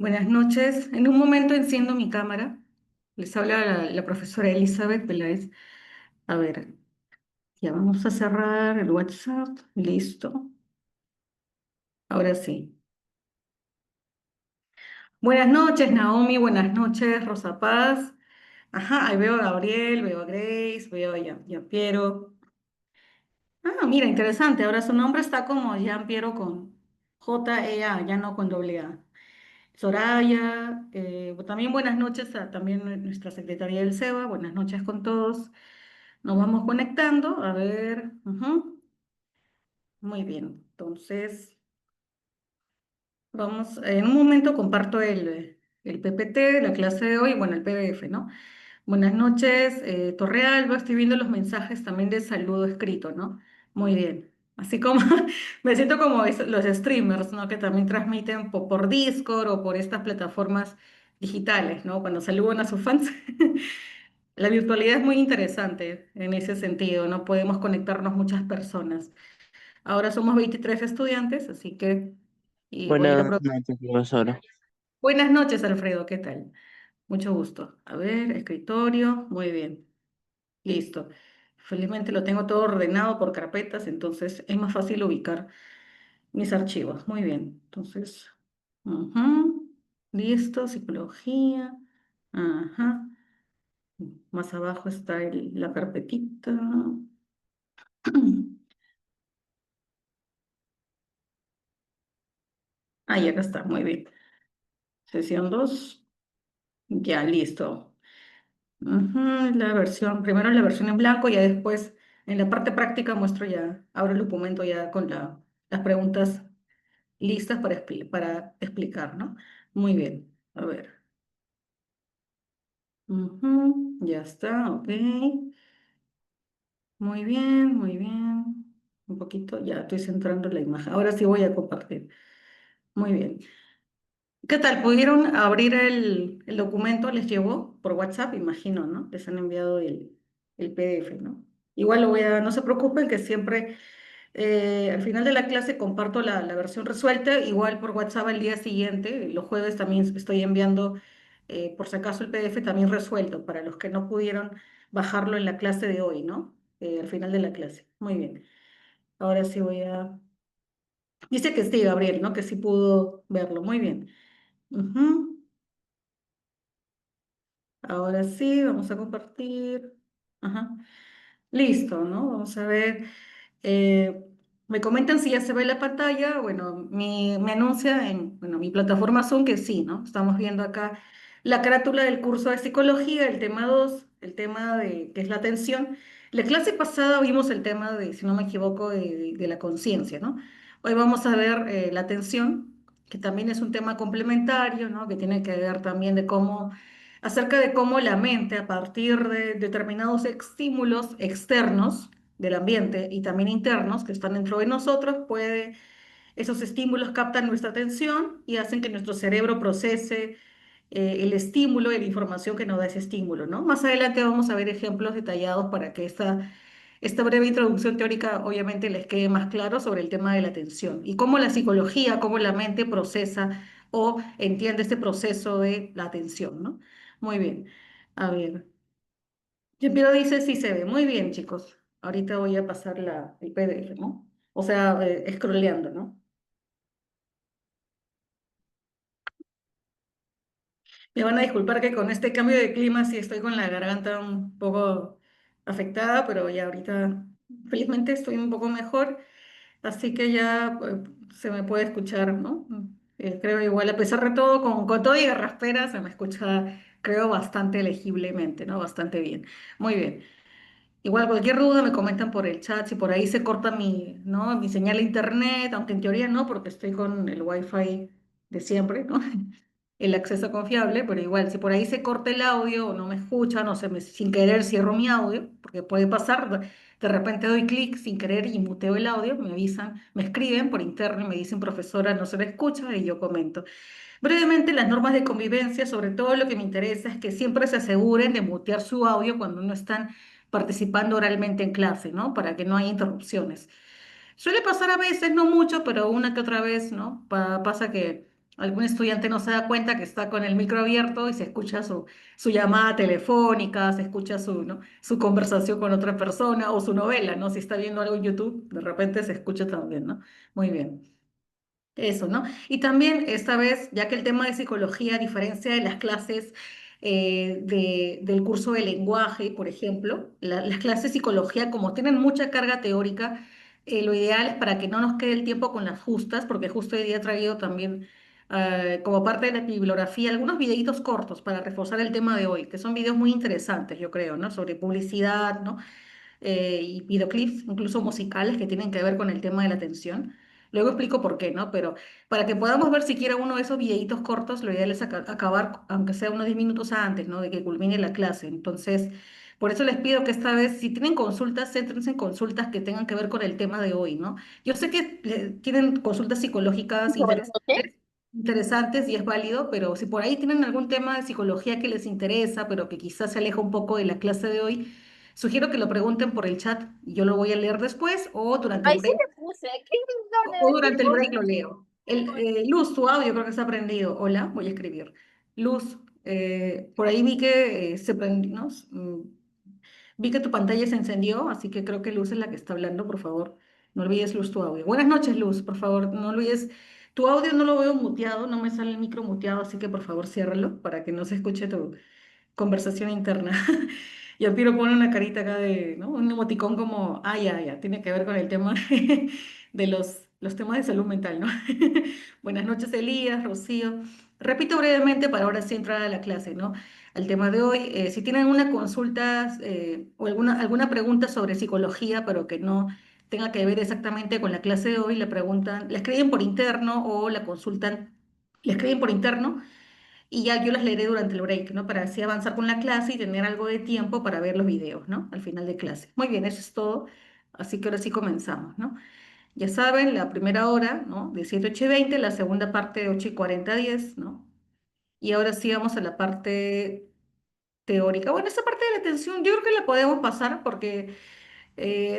Buenas noches. En un momento enciendo mi cámara. Les habla la profesora Elizabeth Peláez. A ver, ya vamos a cerrar el WhatsApp. Listo. Ahora sí. Buenas noches, Naomi. Buenas noches, Rosa Paz. Ajá, ahí veo a Gabriel, veo a Grace, veo a Piero. Ah, mira, interesante. Ahora su nombre está como Jean Piero con J-E-A, ya no con doble A. Soraya, también buenas noches a también nuestra secretaria del SEBA, buenas noches con todos. Nos vamos conectando, a ver, muy bien. Entonces, vamos, en un momento comparto el PPT de la clase de hoy, bueno, el PDF, ¿no? Buenas noches, Torrealba, estoy viendo los mensajes también de saludo escrito, ¿no? Muy bien. Así como me siento como los streamers, ¿no? Que también transmiten por Discord o por estas plataformas digitales, ¿no? Cuando saludan a sus fans. La virtualidad es muy interesante en ese sentido, ¿no? Podemos conectarnos muchas personas. Ahora somos 23 estudiantes, así que y voy a ir a... Buenas noches, profesora. Buenas noches, Alfredo, ¿qué tal? Mucho gusto. A ver, escritorio, muy bien. Listo. Felizmente lo tengo todo ordenado por carpetas, entonces es más fácil ubicar mis archivos. Muy bien. Entonces, listo, psicología. Ajá. Más abajo está la carpetita. Ahí acá está, muy bien. Sesión 2. Ya, listo. La versión, primero la versión en blanco, y ya después en la parte práctica muestro ya, abro el documento ya con las preguntas listas para explicar, ¿no? Muy bien, a ver. Ya está, ok. Muy bien, muy bien. Un poquito, ya estoy centrando la imagen. Ahora sí voy a compartir. Muy bien. ¿Qué tal? ¿Pudieron abrir el documento? ¿Les llegó por WhatsApp? Imagino, ¿no? Les han enviado el PDF, ¿no? Igual no se preocupen que siempre al final de la clase comparto la versión resuelta, igual por WhatsApp al día siguiente, los jueves también estoy enviando, por si acaso, el PDF también resuelto para los que no pudieron bajarlo en la clase de hoy, ¿no? Al final de la clase. Muy bien. Ahora sí voy a... Dice que sí, Gabriel, ¿no? Que sí pudo verlo. Muy bien. Ujú. Ahora sí, vamos a compartir. Ajá. Listo, ¿no? Vamos a ver. Eh, Me comentan si ya se ve la pantalla. Bueno, me anuncia en bueno, mi plataforma Zoom que sí, ¿no? Estamos viendo acá la carátula del curso de psicología, el tema 2, el tema de que es la atención. La clase pasada vimos el tema de, si no me equivoco, de la conciencia, ¿no? Hoy vamos a ver la atención, que también es un tema complementario, ¿no? Que tiene que ver también de cómo acerca de cómo la mente, a partir de determinados estímulos externos del ambiente y también internos que están dentro de nosotros, esos estímulos captan nuestra atención y hacen que nuestro cerebro procese el estímulo y la información que nos da ese estímulo, ¿no? Más adelante vamos a ver ejemplos detallados para que esta breve introducción teórica obviamente les quede más claro sobre el tema de la atención y cómo la psicología, cómo la mente procesa o entiende este proceso de la atención, ¿no? Muy bien. A ver. Piero dice sí se ve. Muy bien, chicos. Ahorita voy a pasar el PDF, ¿no? O sea, scrolleando, ¿no? Me van a disculpar que con este cambio de clima sí estoy con la garganta un poco afectada, pero ya ahorita felizmente estoy un poco mejor, así que ya se me puede escuchar, ¿no? Creo igual, a pesar de todo, con todo y garraspera, se me escucha, creo, bastante legiblemente, ¿no? Bastante bien. Muy bien. Igual cualquier duda me comentan por el chat, si por ahí se corta ¿no? Mi señal de internet, aunque en teoría no, porque estoy con el wifi de siempre, ¿no? El acceso confiable, pero igual, si por ahí se corta el audio o no me escuchan, o sin querer cierro mi audio, porque puede pasar, de repente doy clic sin querer y muteo el audio, me avisan, me escriben por interno y me dicen, profesora, no se me escucha, y yo comento. Brevemente, las normas de convivencia, sobre todo lo que me interesa es que siempre se aseguren de mutear su audio cuando no están participando oralmente en clase, ¿no? Para que no haya interrupciones. Suele pasar a veces, no mucho, pero una que otra vez, ¿no? Pasa que Algún estudiante no se da cuenta que está con el micro abierto y se escucha su llamada telefónica, se escucha su, ¿no? su conversación con otra persona o su novela, ¿no? Si está viendo algo en YouTube, de repente se escucha también, ¿no? Muy bien. Eso, ¿no? Y también esta vez, ya que el tema de psicología, a diferencia de las clases del curso de lenguaje, por ejemplo, las clases de psicología, como tienen mucha carga teórica, lo ideal es para que no nos quede el tiempo con las justas, porque justo hoy día he traído también, como parte de la bibliografía, algunos videitos cortos para reforzar el tema de hoy, que son videos muy interesantes, yo creo, ¿no? Sobre publicidad, ¿no? Y videoclips, incluso musicales, que tienen que ver con el tema de la atención. Luego explico por qué, ¿no? Pero para que podamos ver siquiera uno de esos videitos cortos, lo ideal es acabar, aunque sea unos 10 minutos antes, ¿no? De que culmine la clase. Entonces, por eso les pido que esta vez, si tienen consultas, céntrense en consultas que tengan que ver con el tema de hoy, ¿no? Yo sé que tienen consultas psicológicas Buenas noches. interesantes y es válido, pero si por ahí tienen algún tema de psicología que les interesa, pero que quizás se aleja un poco de la clase de hoy, sugiero que lo pregunten por el chat y yo lo voy a leer después o durante el Ahí sí break. le puse. ¿Qué dónde O del durante grupo? el break lo leo. Luz, tu audio creo que está prendido. Hola, voy a escribir. Luz, por ahí vi que se prendió, ¿no? Vi que tu pantalla se encendió, así que creo que Luz es la que está hablando, por favor. No olvides, Luz, tu audio. Buenas noches, Luz, por favor, no olvides. Tu audio no lo veo muteado, no me sale el micro muteado, así que por favor ciérralo para que no se escuche tu conversación interna. Y Piro pone una carita acá de, ¿no? Un emoticón como, ya, ya, tiene que ver con el tema de los temas de salud mental, ¿no? Buenas noches, Elías, Rocío. Repito brevemente para ahora sí entrar a la clase, ¿no? Al tema de hoy. Si tienen una consulta o alguna pregunta sobre psicología, pero que no tenga que ver exactamente con la clase de hoy, le preguntan, la escriben por interno o la consultan, la escriben por interno y ya yo las leeré durante el break, ¿no? Para así avanzar con la clase y tener algo de tiempo para ver los videos, ¿no? Al final de clase. Muy bien, eso es todo. Así que ahora sí comenzamos, ¿no? Ya saben, la primera hora, ¿no? De 7 a 8 y 20, la segunda parte de 8 y 40 a 10, ¿no? Y ahora sí vamos a la parte teórica. Bueno, esta parte de la atención yo creo que la podemos pasar porque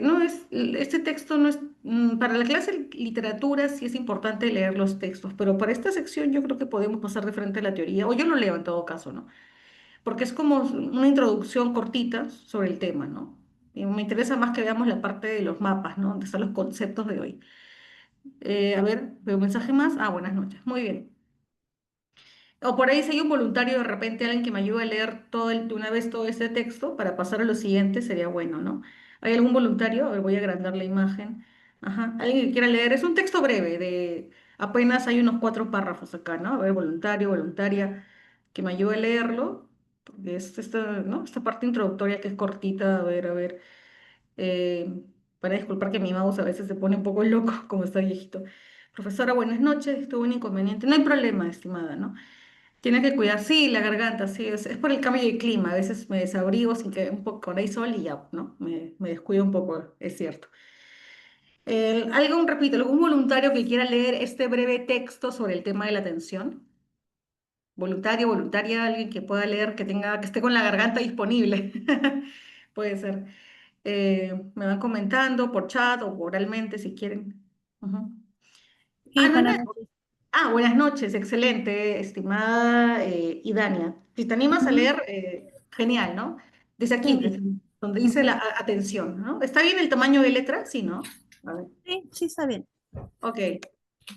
no es, este texto no es, para la clase de literatura sí es importante leer los textos, pero para esta sección yo creo que podemos pasar de frente a la teoría, o yo lo leo en todo caso, ¿no? Porque es como una introducción cortita sobre el tema, ¿no? Y me interesa más que veamos la parte de los mapas, ¿no? Donde están los conceptos de hoy. A ver, veo un mensaje más. Buenas noches. Muy bien. O por ahí si hay un voluntario, de repente alguien que me ayude a leer de una vez todo ese texto para pasar a lo siguiente, sería bueno, ¿no? ¿Hay algún voluntario? A ver, voy a agrandar la imagen. Ajá. Alguien que quiera leer. Es un texto breve, de apenas hay unos 4 párrafos acá, ¿no? A ver, voluntario, voluntaria, que me ayude a leerlo. Porque es esta, ¿no? Esta parte introductoria que es cortita, a ver. eh, para disculpar que mi mouse a veces se pone un poco loco, como está viejito. Profesora, buenas noches. Tuve un inconveniente. No hay problema, estimada, ¿no? Tiene que cuidar, sí, la garganta, sí, es por el cambio de clima. A veces me desabrigo sin que un poco con hay sol y ya, ¿no? Me descuido un poco, es cierto. Repito, algún voluntario que quiera leer este breve texto sobre el tema de la atención. Voluntario, voluntaria, alguien que pueda leer, que esté con la garganta disponible. Puede ser. Me van comentando por chat o oralmente si quieren. Ujú. Sí, No hay buenas nada. noches. Buenas noches, excelente, estimada Idania. Si te animas a Ujú. leer, genial, ¿no? Desde aquí, Sí, desde donde dice ujú. la atención, ¿no? ¿Está bien el tamaño de letra? Sí, ¿no? A ver, Sí, sí, está bien. ok.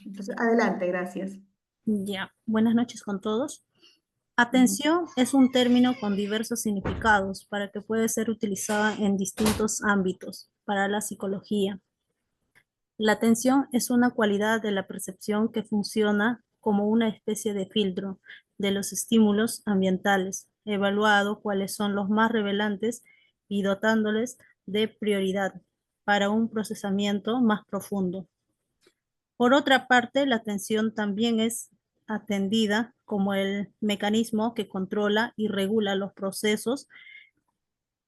Entonces, adelante, gracias. Ya, buenas noches con todos. Ujú. Atención es un término con diversos significados para que puede ser utilizada en distintos ámbitos para la psicología. La atención es una cualidad de la percepción que funciona como una especie de filtro de los estímulos ambientales, evaluando cuáles son los más relevantes y dotándoles de prioridad para un procesamiento más profundo. Por otra parte, la atención también es atendida como el mecanismo que controla y regula los procesos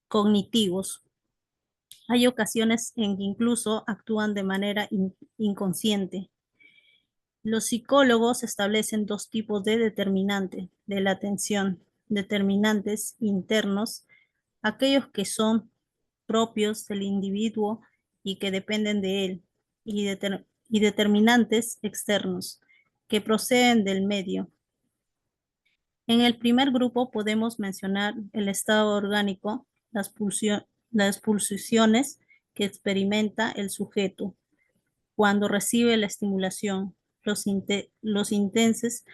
cognitivos. Hay ocasiones en que incluso actúan de manera inconsciente. Los psicólogos establecen dos tipos de determinantes de la atención: determinantes internos, aquellos que son propios del individuo y que dependen de él, y determinantes externos, que proceden del medio. En el primer grupo podemos mencionar el estado orgánico, las pulsaciones que experimenta el sujeto cuando recibe la estimulación, los intensos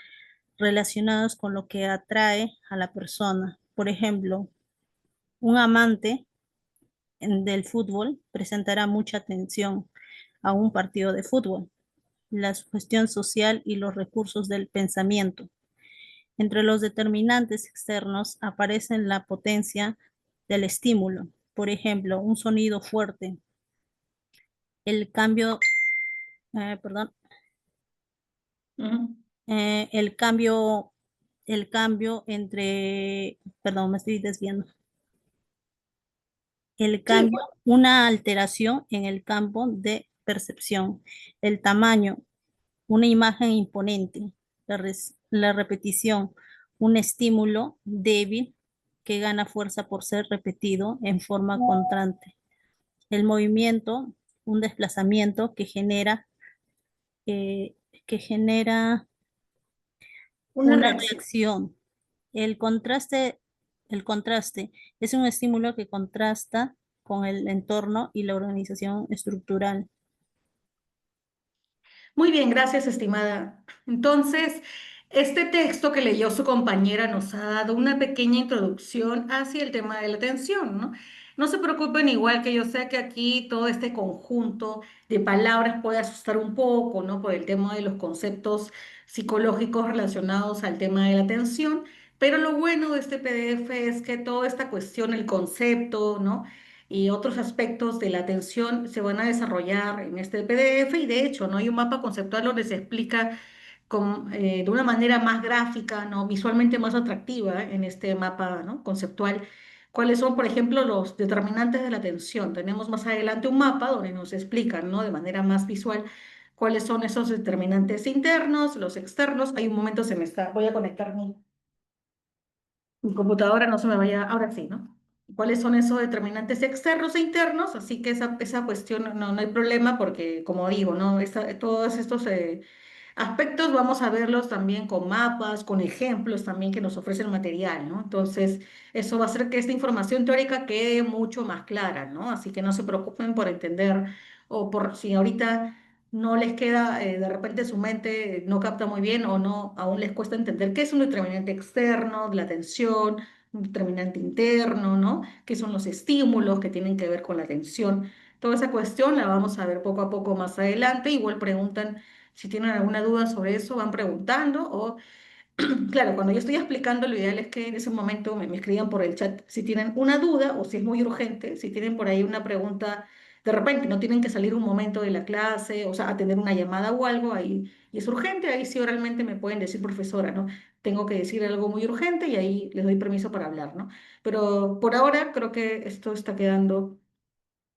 relacionados con lo que atrae a la persona. Por ejemplo, un amante del fútbol presentará mucha atención a un partido de fútbol, la sugestión social y los recursos del pensamiento. Entre los determinantes externos aparecen la potencia del estímulo, por ejemplo, un sonido fuerte, el cambio, perdón, Ujú. eh, el cambio, el cambio entre, perdón, me estoy desviando, el Sí, cambio, una alteración en el campo de percepción, el tamaño, una imagen imponente, la repetición, un estímulo débil que gana fuerza por ser repetido en forma constante, el movimiento, un desplazamiento eh, que genera una una reacción. reacción. El contraste, el contraste es un estímulo que contrasta con el entorno y la organización estructural. Muy bien, gracias, estimada. Entonces, este texto que leyó su compañera nos ha dado una pequeña introducción hacia el tema de la atención, ¿no? No se preocupen, igual que yo sé que aquí todo este conjunto de palabras puede asustar un poco, ¿no? Por el tema de los conceptos psicológicos relacionados al tema de la atención, pero lo bueno de este PDF es que toda esta cuestión, el concepto, ¿no? Y otros aspectos de la atención se van a desarrollar en este PDF y de hecho, ¿no? Hay un mapa conceptual donde se explica de una manera más gráfica, ¿no? Visualmente más atractiva en este mapa, ¿no? Conceptual. ¿Cuáles son, por ejemplo, los determinantes de la atención? Tenemos más adelante un mapa donde nos explican, ¿no? De manera más visual cuáles son esos determinantes internos, los externos. Hay un momento se me está, voy a conectar mi computadora, no se me vaya, ahora sí, ¿no? ¿Cuáles son esos determinantes externos e internos? Así que esa cuestión no hay problema porque, como digo, ¿no? Todos estos aspectos vamos a verlos también con mapas, con ejemplos también que nos ofrece el material, ¿no? Entonces, eso va a hacer que esta información teórica quede mucho más clara, ¿no? Así que no se preocupen por entender o por si ahorita no les queda, de repente su mente no capta muy bien o no, aún les cuesta entender qué es un determinante externo de la atención, un determinante interno, ¿no? ¿Qué son los estímulos que tienen que ver con la atención? Toda esa cuestión la vamos a ver poco a poco más adelante. Igual preguntan si tienen alguna duda sobre eso, van preguntando o claro, cuando yo estoy explicando, lo ideal es que en ese momento me escriban por el chat si tienen una duda o si es muy urgente, si tienen por ahí una pregunta, de repente no tienen que salir un momento de la clase, o sea, atender una llamada o algo, ahí, y es urgente, ahí sí oralmente me pueden decir, profesora, ¿no? Tengo que decir algo muy urgente y ahí les doy permiso para hablar, ¿no? Pero por ahora creo que esto está quedando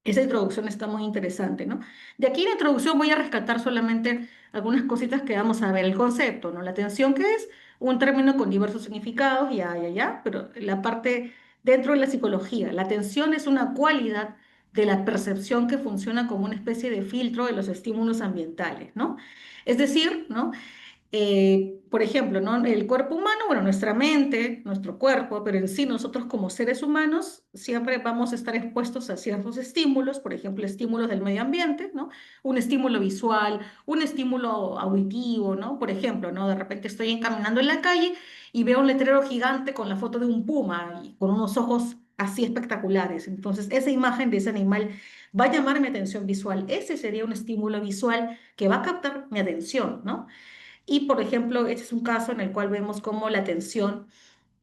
esa introducción está muy interesante, ¿no? De aquí en la introducción voy a rescatar solamente algunas cositas que vamos a ver. El concepto, ¿no? La atención, que es un término con diversos significados, ya, pero la parte dentro de la psicología, la atención es una cualidad de la percepción que funciona como una especie de filtro de los estímulos ambientales, ¿no? Es decir, ¿no? Por ejemplo, ¿no? El cuerpo humano, bueno, nuestra mente, nuestro cuerpo, pero en sí nosotros como seres humanos siempre vamos a estar expuestos a ciertos estímulos, por ejemplo, estímulos del medio ambiente, ¿no? Un estímulo visual, un estímulo auditivo, ¿no? Por ejemplo, ¿no? De repente estoy caminando en la calle y veo un letrero gigante con la foto de un puma y con unos ojos así espectaculares. Entonces, esa imagen de ese animal va a llamar mi atención visual. Ese sería un estímulo visual que va a captar mi atención, ¿no? Y, por ejemplo, este es un caso en el cual vemos cómo la tensión,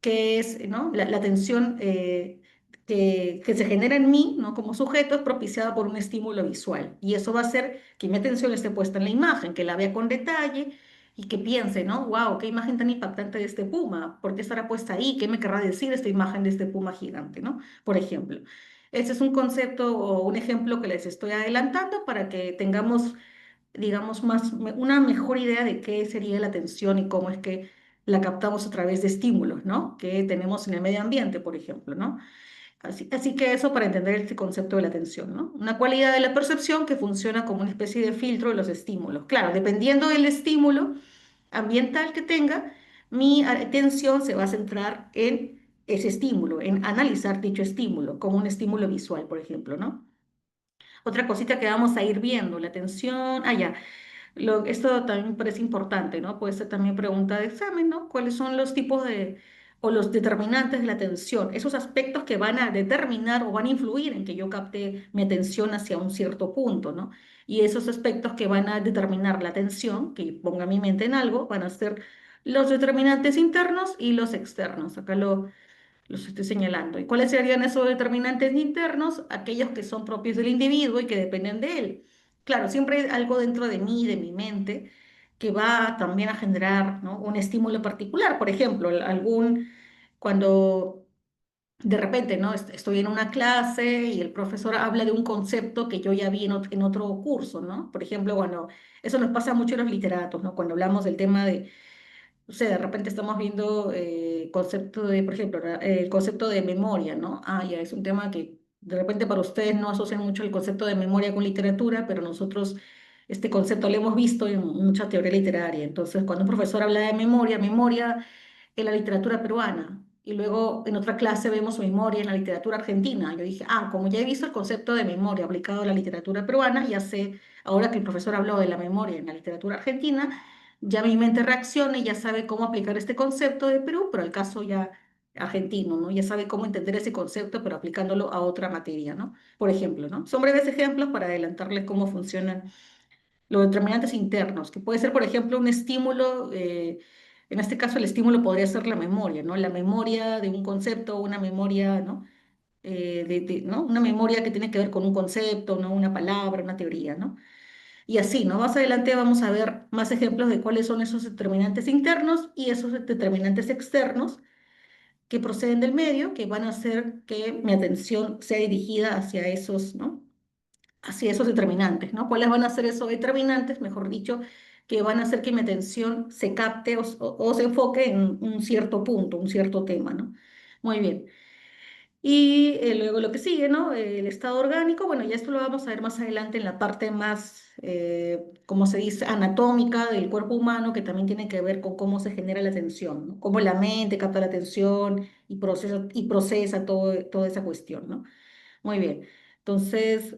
que es, ¿no? La tensión que se genera en mí, ¿no? Como sujeto, es propiciada por un estímulo visual. Y eso va a hacer que mi atención esté puesta en la imagen, que la vea con detalle y que piense, ¿no? Wow, qué imagen tan impactante de este puma. ¿Por qué estará puesta ahí? ¿Qué me querrá decir esta imagen de este puma gigante, ¿no? Por ejemplo. Este es un concepto o un ejemplo que les estoy adelantando para que tengamos digamos, una mejor idea de qué sería la atención y cómo es que la captamos a través de estímulos, ¿no? Que tenemos en el medio ambiente, por ejemplo, ¿no? Así que eso para entender este concepto de la atención, ¿no? Una cualidad de la percepción que funciona como una especie de filtro de los estímulos. Claro, dependiendo del estímulo, ambiental que tenga, mi atención se va a centrar en ese estímulo, en analizar dicho estímulo, como un estímulo visual, por ejemplo, ¿no? Otra cosita que vamos a ir viendo, la atención, ya. Esto también me parece importante, ¿no? Puede ser también pregunta de examen, ¿no? ¿Cuáles son los tipos de, o los determinantes de la atención? Esos aspectos que van a determinar o van a influir en que yo capte mi atención hacia un cierto punto, ¿no? Y esos aspectos que van a determinar la atención, que ponga mi mente en algo, van a ser los determinantes internos y los externos. Acá los estoy señalando. ¿Y cuáles serían esos determinantes internos? Aquellos que son propios del individuo y que dependen de él. Claro, siempre hay algo dentro de mí, de mi mente, que va también a generar, ¿no? Un estímulo particular. Por ejemplo, cuando de repente, ¿no? Estoy en una clase y el profesor habla de un concepto que yo ya vi en otro curso, ¿no? Por ejemplo, bueno, eso nos pasa mucho a los literatos, ¿no? Cuando hablamos del tema de o sea, de repente estamos viendo concepto de, por ejemplo, el concepto de memoria, ¿no? Ya es un tema que de repente para ustedes no asocian mucho el concepto de memoria con literatura, pero nosotros este concepto lo hemos visto en mucha teoría literaria. Entonces, cuando un profesor habla de memoria, memoria en la literatura peruana, y luego en otra clase vemos memoria en la literatura argentina. Yo dije, como ya he visto el concepto de memoria aplicado a la literatura peruana, ya sé, ahora que el profesor habló de la memoria en la literatura argentina, ya mi mente reacciona y ya sabe cómo aplicar este concepto de Perú, pero el caso ya argentino, ¿no? Ya sabe cómo entender ese concepto, pero aplicándolo a otra materia, ¿no? Por ejemplo, ¿no? Son breves ejemplos para adelantarles cómo funcionan los determinantes internos, que puede ser, por ejemplo, un estímulo, en este caso el estímulo podría ser la memoria, ¿no? La memoria de un concepto, una memoria, ¿no? ¿no? Una memoria que tiene que ver con un concepto, ¿no? Una palabra, una teoría, ¿no? Y así, ¿no? Más adelante vamos a ver más ejemplos de cuáles son esos determinantes internos y esos determinantes externos que proceden del medio, que van a hacer que mi atención sea dirigida hacia esos, ¿no? Hacia esos determinantes, ¿no? ¿Cuáles van a ser esos determinantes, mejor dicho, que van a hacer que mi atención se capte o se enfoque en un cierto punto, un cierto tema, ¿no? Muy bien. Y luego lo que sigue, ¿no? El estado orgánico, bueno, ya esto lo vamos a ver más adelante en la parte más, como se dice, anatómica del cuerpo humano, que también tiene que ver con cómo se genera la atención, ¿no? Cómo la mente capta la atención y procesa toda esa cuestión, ¿no? Muy bien. Entonces,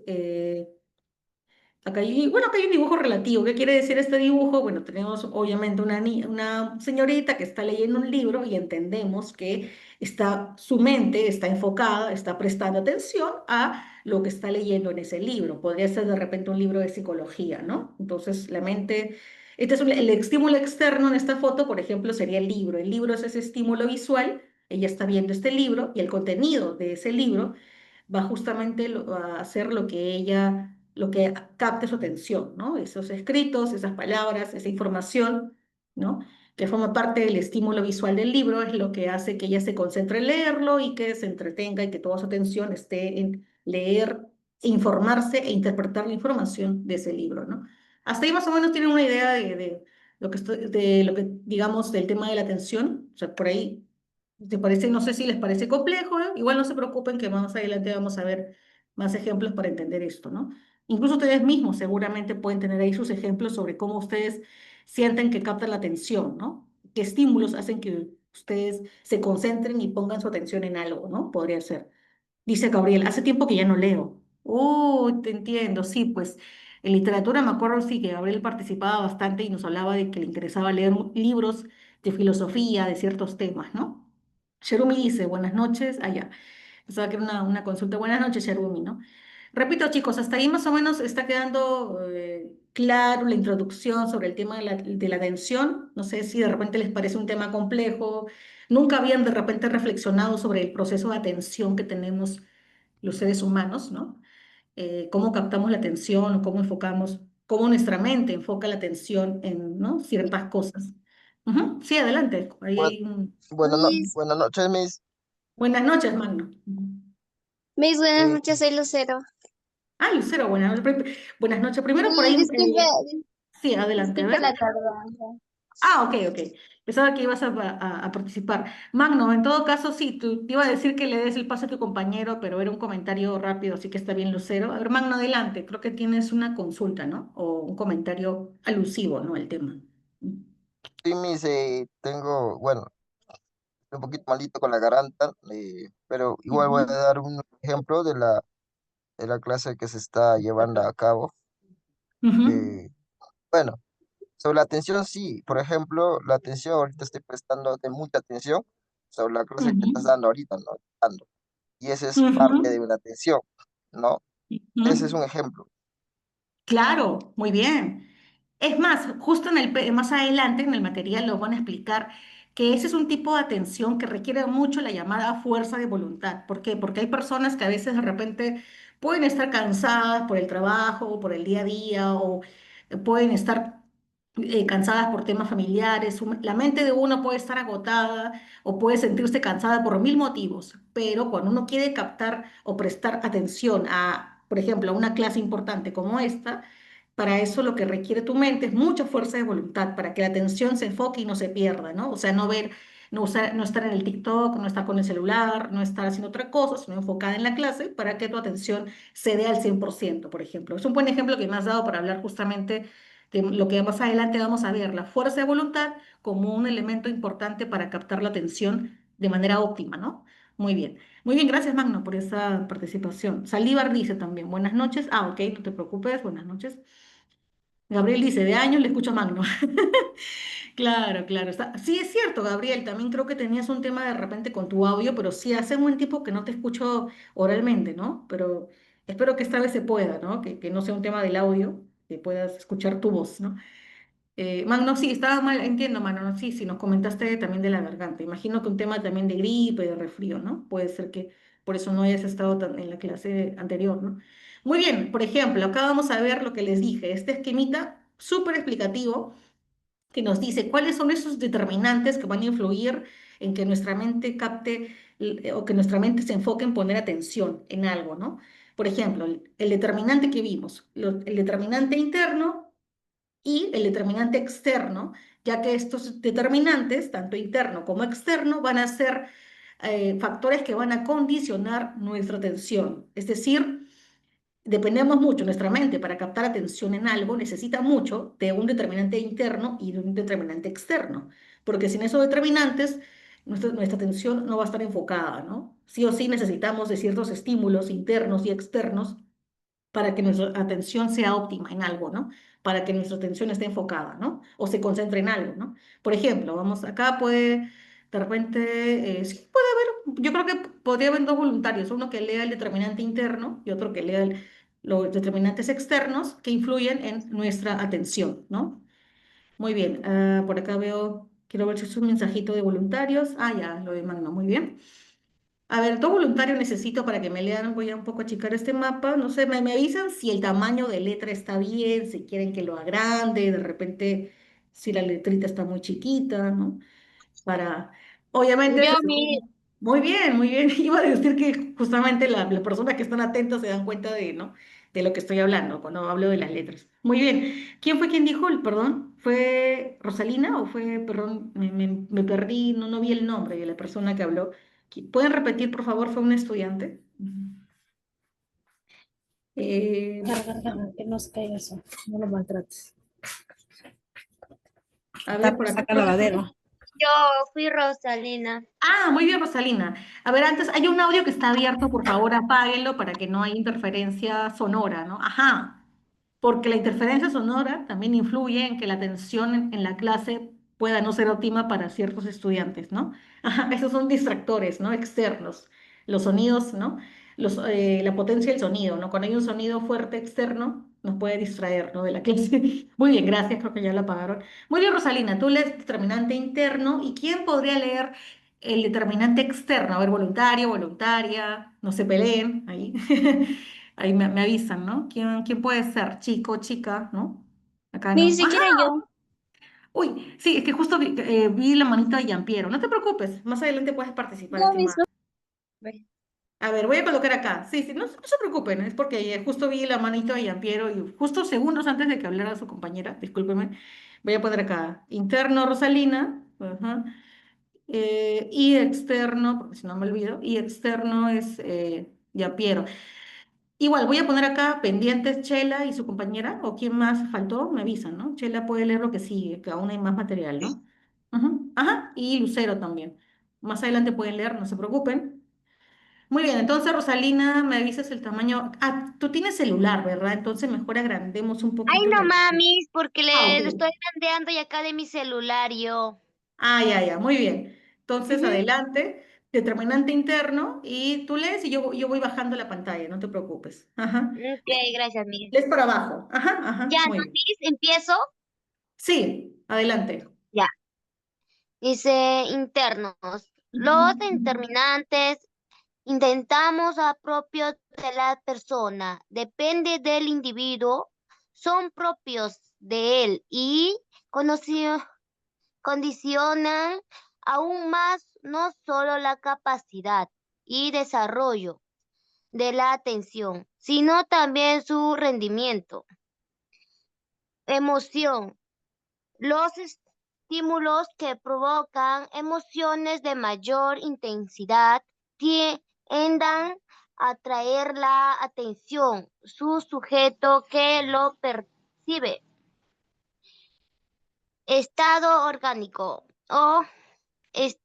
bueno, acá hay un dibujo relativo. ¿Qué quiere decir este dibujo? Bueno, tenemos obviamente una señorita que está leyendo un libro y entendemos que su mente está enfocada, está prestando atención a lo que está leyendo en ese libro. Podría ser de repente un libro de psicología, ¿no? Entonces, la mente, el estímulo externo en esta foto, por ejemplo, sería el libro. El libro es ese estímulo visual. Ella está viendo este libro y el contenido de ese libro va justamente a hacer lo que capte su atención, ¿no? Esos escritos, esas palabras, esa información, ¿no? Que forma parte del estímulo visual del libro, es lo que hace que ella se concentre en leerlo y que se entretenga y que toda su atención esté en leer, informarse e interpretar la información de ese libro, ¿no? Hasta ahí más o menos tienen una idea de lo que de lo que, digamos, del tema de la atención. O sea, por ahí ¿te parece? No sé si les parece complejo, ¿eh? Igual no se preocupen que más adelante vamos a ver más ejemplos para entender esto, ¿no? Incluso ustedes mismos seguramente pueden tener ahí sus ejemplos sobre cómo ustedes sienten que captan la atención, ¿no? ¿Qué estímulos hacen que ustedes se concentren y pongan su atención en algo, ¿no? Podría ser. Dice Gabriel, hace tiempo que ya no leo. Te entiendo, sí, pues en literatura me acuerdo, sí, que Gabriel participaba bastante y nos hablaba de que le interesaba leer libros de filosofía, de ciertos temas, ¿no? Sherumi dice, buenas noches, allá. Pensaba que era una consulta. Buenas noches, Sherumi, ¿no? Repito, chicos, hasta ahí más o menos está quedando claro la introducción sobre el tema de la atención. No sé si de repente les parece un tema complejo. Nunca habían de repente reflexionado sobre el proceso de atención que tenemos los seres humanos, ¿no? Cómo captamos la atención, o cómo enfocamos, cómo nuestra mente enfoca la atención en, ¿no? ciertas cosas. Ujú. Sí, adelante. Ahí Bu- hay un... Miss, Buenas noches, Miss. Buenas noches, Magno. Ujú. Miss, buenas Eh, noches, soy Lucero. Lucero, buenas noches. Buenas noches. Primero por Y ahí, disculpe, sí, adelante, a disculpe la ver. tardanza. Ok, ok. Pensaba que ibas a participar. Magno, en todo caso, sí, te iba a decir que le des el paso a tu compañero, pero era un comentario rápido, así que está bien, Lucero. A ver, Magno, adelante. Creo que tienes una consulta, ¿no? O un comentario alusivo, ¿no? Al tema. Sí, tengo, bueno, un poquito malito con la garganta, pero igual voy a Ujú, dar un ejemplo de la clase que se está llevando a cabo. ujú, Eh, bueno, sobre la atención, sí, por ejemplo, la atención ahorita estoy prestando de mucha atención sobre la clase que estás ujú, dando ahorita, ¿no? Y ese es parte de ujú, una atención, ¿no? Ese es ujú. un ejemplo. Claro, muy bien. Es más, justo más adelante en el material lo van a explicar que ese es un tipo de atención que requiere mucho la llamada fuerza de voluntad. ¿Por qué? Porque hay personas que a veces de repente pueden estar cansadas por el trabajo, por el día a día, o pueden estar cansadas por temas familiares. La mente de uno puede estar agotada o puede sentirse cansada por mil motivos, pero cuando uno quiere captar o prestar atención a, por ejemplo, a una clase importante como esta, para eso lo que requiere tu mente es mucha fuerza de voluntad, para que la atención se enfoque y no se pierda, ¿no? O sea, no ver, no estar en el TikTok, no estar con el celular, no estar haciendo otra cosa, sino enfocada en la clase para que tu atención se dé al 100%, por ejemplo. Es un buen ejemplo que me has dado para hablar justamente de lo que más adelante vamos a ver, la fuerza de voluntad como un elemento importante para captar la atención de manera óptima, ¿no? Muy bien. Muy bien, gracias Magno por esa participación. Saldívar dice también, buenas noches. Ah, ok, no te preocupes, buenas noches. Gabriel dice, de años le escucho a Magno. Claro, claro. Sí, es cierto, Gabriel. También creo que tenías un tema de repente con tu audio, pero sí hace un buen tiempo que no te escucho oralmente, ¿no? Pero espero que esta vez se pueda, ¿no? Que no sea un tema del audio, que puedas escuchar tu voz, ¿no? Magno, sí, estaba mal, entiendo, Magno, sí, sí, nos comentaste también de la garganta. Imagino que un tema también de gripe, de resfrío, ¿no? Puede ser que por eso no hayas estado en la clase anterior, ¿no? Muy bien, por ejemplo, acá vamos a ver lo que les dije, este esquemita súper explicativo que nos dice cuáles son esos determinantes que van a influir en que nuestra mente capte o que nuestra mente se enfoque en poner atención en algo, ¿no? Por ejemplo, el determinante que vimos, el determinante interno y el determinante externo, ya que estos determinantes, tanto interno como externo, van a ser factores que van a condicionar nuestra atención. Es decir, dependemos mucho, nuestra mente para captar atención en algo necesita mucho de un determinante interno y de un determinante externo, porque sin esos determinantes nuestra atención no va a estar enfocada, ¿no? Sí o sí necesitamos de ciertos estímulos internos y externos para que nuestra atención sea óptima en algo, ¿no? Para que nuestra atención esté enfocada, ¿no? O se concentre en algo, ¿no? Por ejemplo, vamos, acá puede, de repente, sí puede haber, yo creo que podría haber dos voluntarios, uno que lea el determinante interno y otro que lea los determinantes externos que influyen en nuestra atención, ¿no? Muy bien, por acá veo, quiero ver si es un mensajito de voluntarios. Ah, ya, lo de Magno, muy bien. A ver, todo voluntario necesito para que me lean. Voy a un poco achicar este mapa. No sé, me avisan si el tamaño de letra está bien, si quieren que lo agrande, de repente si la letrita está muy chiquita, ¿no? Para, obviamente, Yo, mi, muy bien, muy bien. Iba a decir que justamente las personas que están atentas se dan cuenta de, ¿no? De lo que estoy hablando cuando hablo de las letras. Muy bien. ¿Quién fue quien dijo el perdón? ¿Fue Rosalina o fue, perdón, me perdí, no vi el nombre de la persona que habló? ¿Pueden repetir, por favor? ¿Fue un estudiante? Eh, Carga, carga, que no se caiga eso. No lo maltrates. a ver, por acá Saca creo que... lavadero. yo fui Rosalina. Ah, muy bien, Rosalina. A ver, antes hay un audio que está abierto, por favor, apáguenlo para que no haya interferencia sonora, ¿no? Ajá. Porque la interferencia sonora también influye en que la atención en la clase pueda no ser óptima para ciertos estudiantes, ¿no? Ajá, esos son distractores, ¿no? Externos. Los sonidos, ¿no? La potencia del sonido, ¿no? Cuando hay un sonido fuerte externo, nos puede distraer, ¿no? De la clase. Muy bien, gracias, creo que ya la apagaron. Muy bien, Rosalina, tú lees determinante interno. ¿Y quién podría leer el determinante externo? A ver, voluntario, voluntaria, no se peleen ahí. Ahí me avisan, ¿no? ¿Quién puede ser? Chico, chica, ¿no? Acá Ni no. ¡Ajá! siquiera yo. Uy, sí, es que justo vi la manita de Yampiero. No te preocupes, más adelante puedes participar, Yo estimada. mismo. Ve. A ver, voy a colocar acá. Sí, sí, no, no se preocupen, es porque justo vi la manito de Yampiero y justo segundos antes de que hablara su compañera, discúlpeme, voy a poner acá interno Rosalina, ajá, y externo, porque si no me olvido, y externo es Yampiero. Igual, voy a poner acá pendientes Chela y su compañera, o quién más faltó, me avisan, ¿no? Chela puede leer lo que sigue, que aún hay más material, Sí. ¿no? Ujú. Ajá, y Lucero también. Más adelante pueden leer, no se preocupen. Muy bien, entonces Rosalina, me avisas el tamaño. Ah, tú tienes celular, ¿verdad? Entonces mejor agrandemos un Ay, poquito no la... mamis, porque Ah, ok. le estoy grandeando y acá de mi celular yo. Ah, ya, ya, muy bien. Entonces, Ujú. adelante, determinante interno, y tú lees y yo voy bajando la pantalla, no te preocupes. Ajá. Ok, gracias, Miguel. Lees para abajo. Ajá, ajá, Ya, muy bien. mamis, empiezo. Sí, adelante. Ya. Dice internos. Los Ujú. determinantes intentamos a propios de la persona, depende del individuo, son propios de él y conoci- condicionan aún más no solo la capacidad y desarrollo de la atención, sino también su rendimiento. Emoción. Los estímulos que provocan emociones de mayor intensidad tiendan a atraer la atención, su sujeto que lo percibe. Estado orgánico o, es-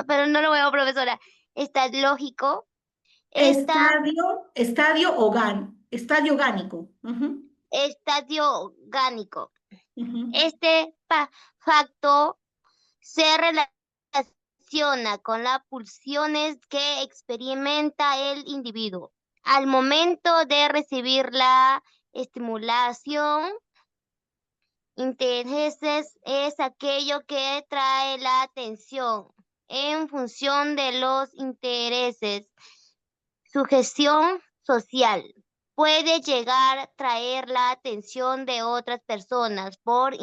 pero no lo veo, profesora, está lógico, esta Estadio orgánico. Ujú, estadio orgánico. ujú. Este facto se relaciona con las pulsiones que experimenta el individuo al momento de recibir la estimulación. Intereses es aquello que trae la atención en función de los intereses. Sujeción social. Puede llegar a traer la atención de otras personas por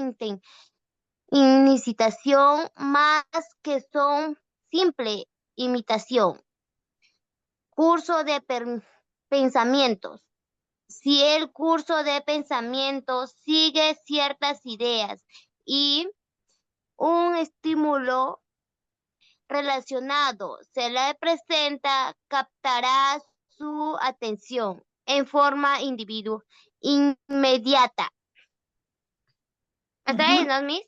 incitación más que son simple imitación. Curso de pensamientos. Si el curso de pensamientos sigue ciertas ideas y un estímulo relacionado se le presenta, captará su atención en forma inmediata. ¿Hasta ahí, Ujú. no, Miss?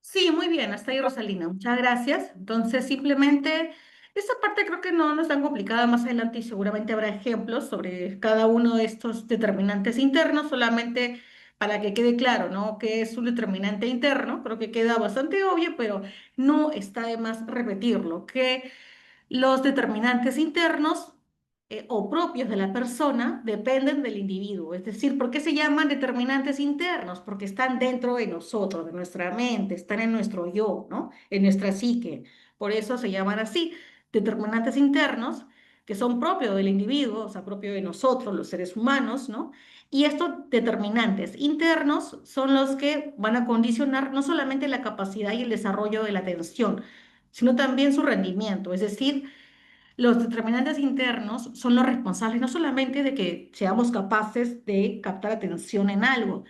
Sí, muy bien, hasta ahí Rosalina, muchas gracias. Entonces, simplemente, esta parte creo que no es tan complicada más adelante y seguramente habrá ejemplos sobre cada uno de estos determinantes internos, solamente para que quede claro, ¿no? ¿Qué es un determinante interno? Creo que queda bastante obvio, pero no está de más repetirlo, que los determinantes internos o propios de la persona dependen del individuo. Es decir, ¿por qué se llaman determinantes internos? Porque están dentro de nosotros, de nuestra mente, están en nuestro yo, ¿no? En nuestra psique. Por eso se llaman así, determinantes internos, que son propios del individuo, o sea, propios de nosotros, los seres humanos, ¿no? Y estos determinantes internos son los que van a condicionar no solamente la capacidad y el desarrollo de la atención, sino también su rendimiento. Es decir, los determinantes internos son los responsables no solamente de que seamos capaces de captar atención en algo,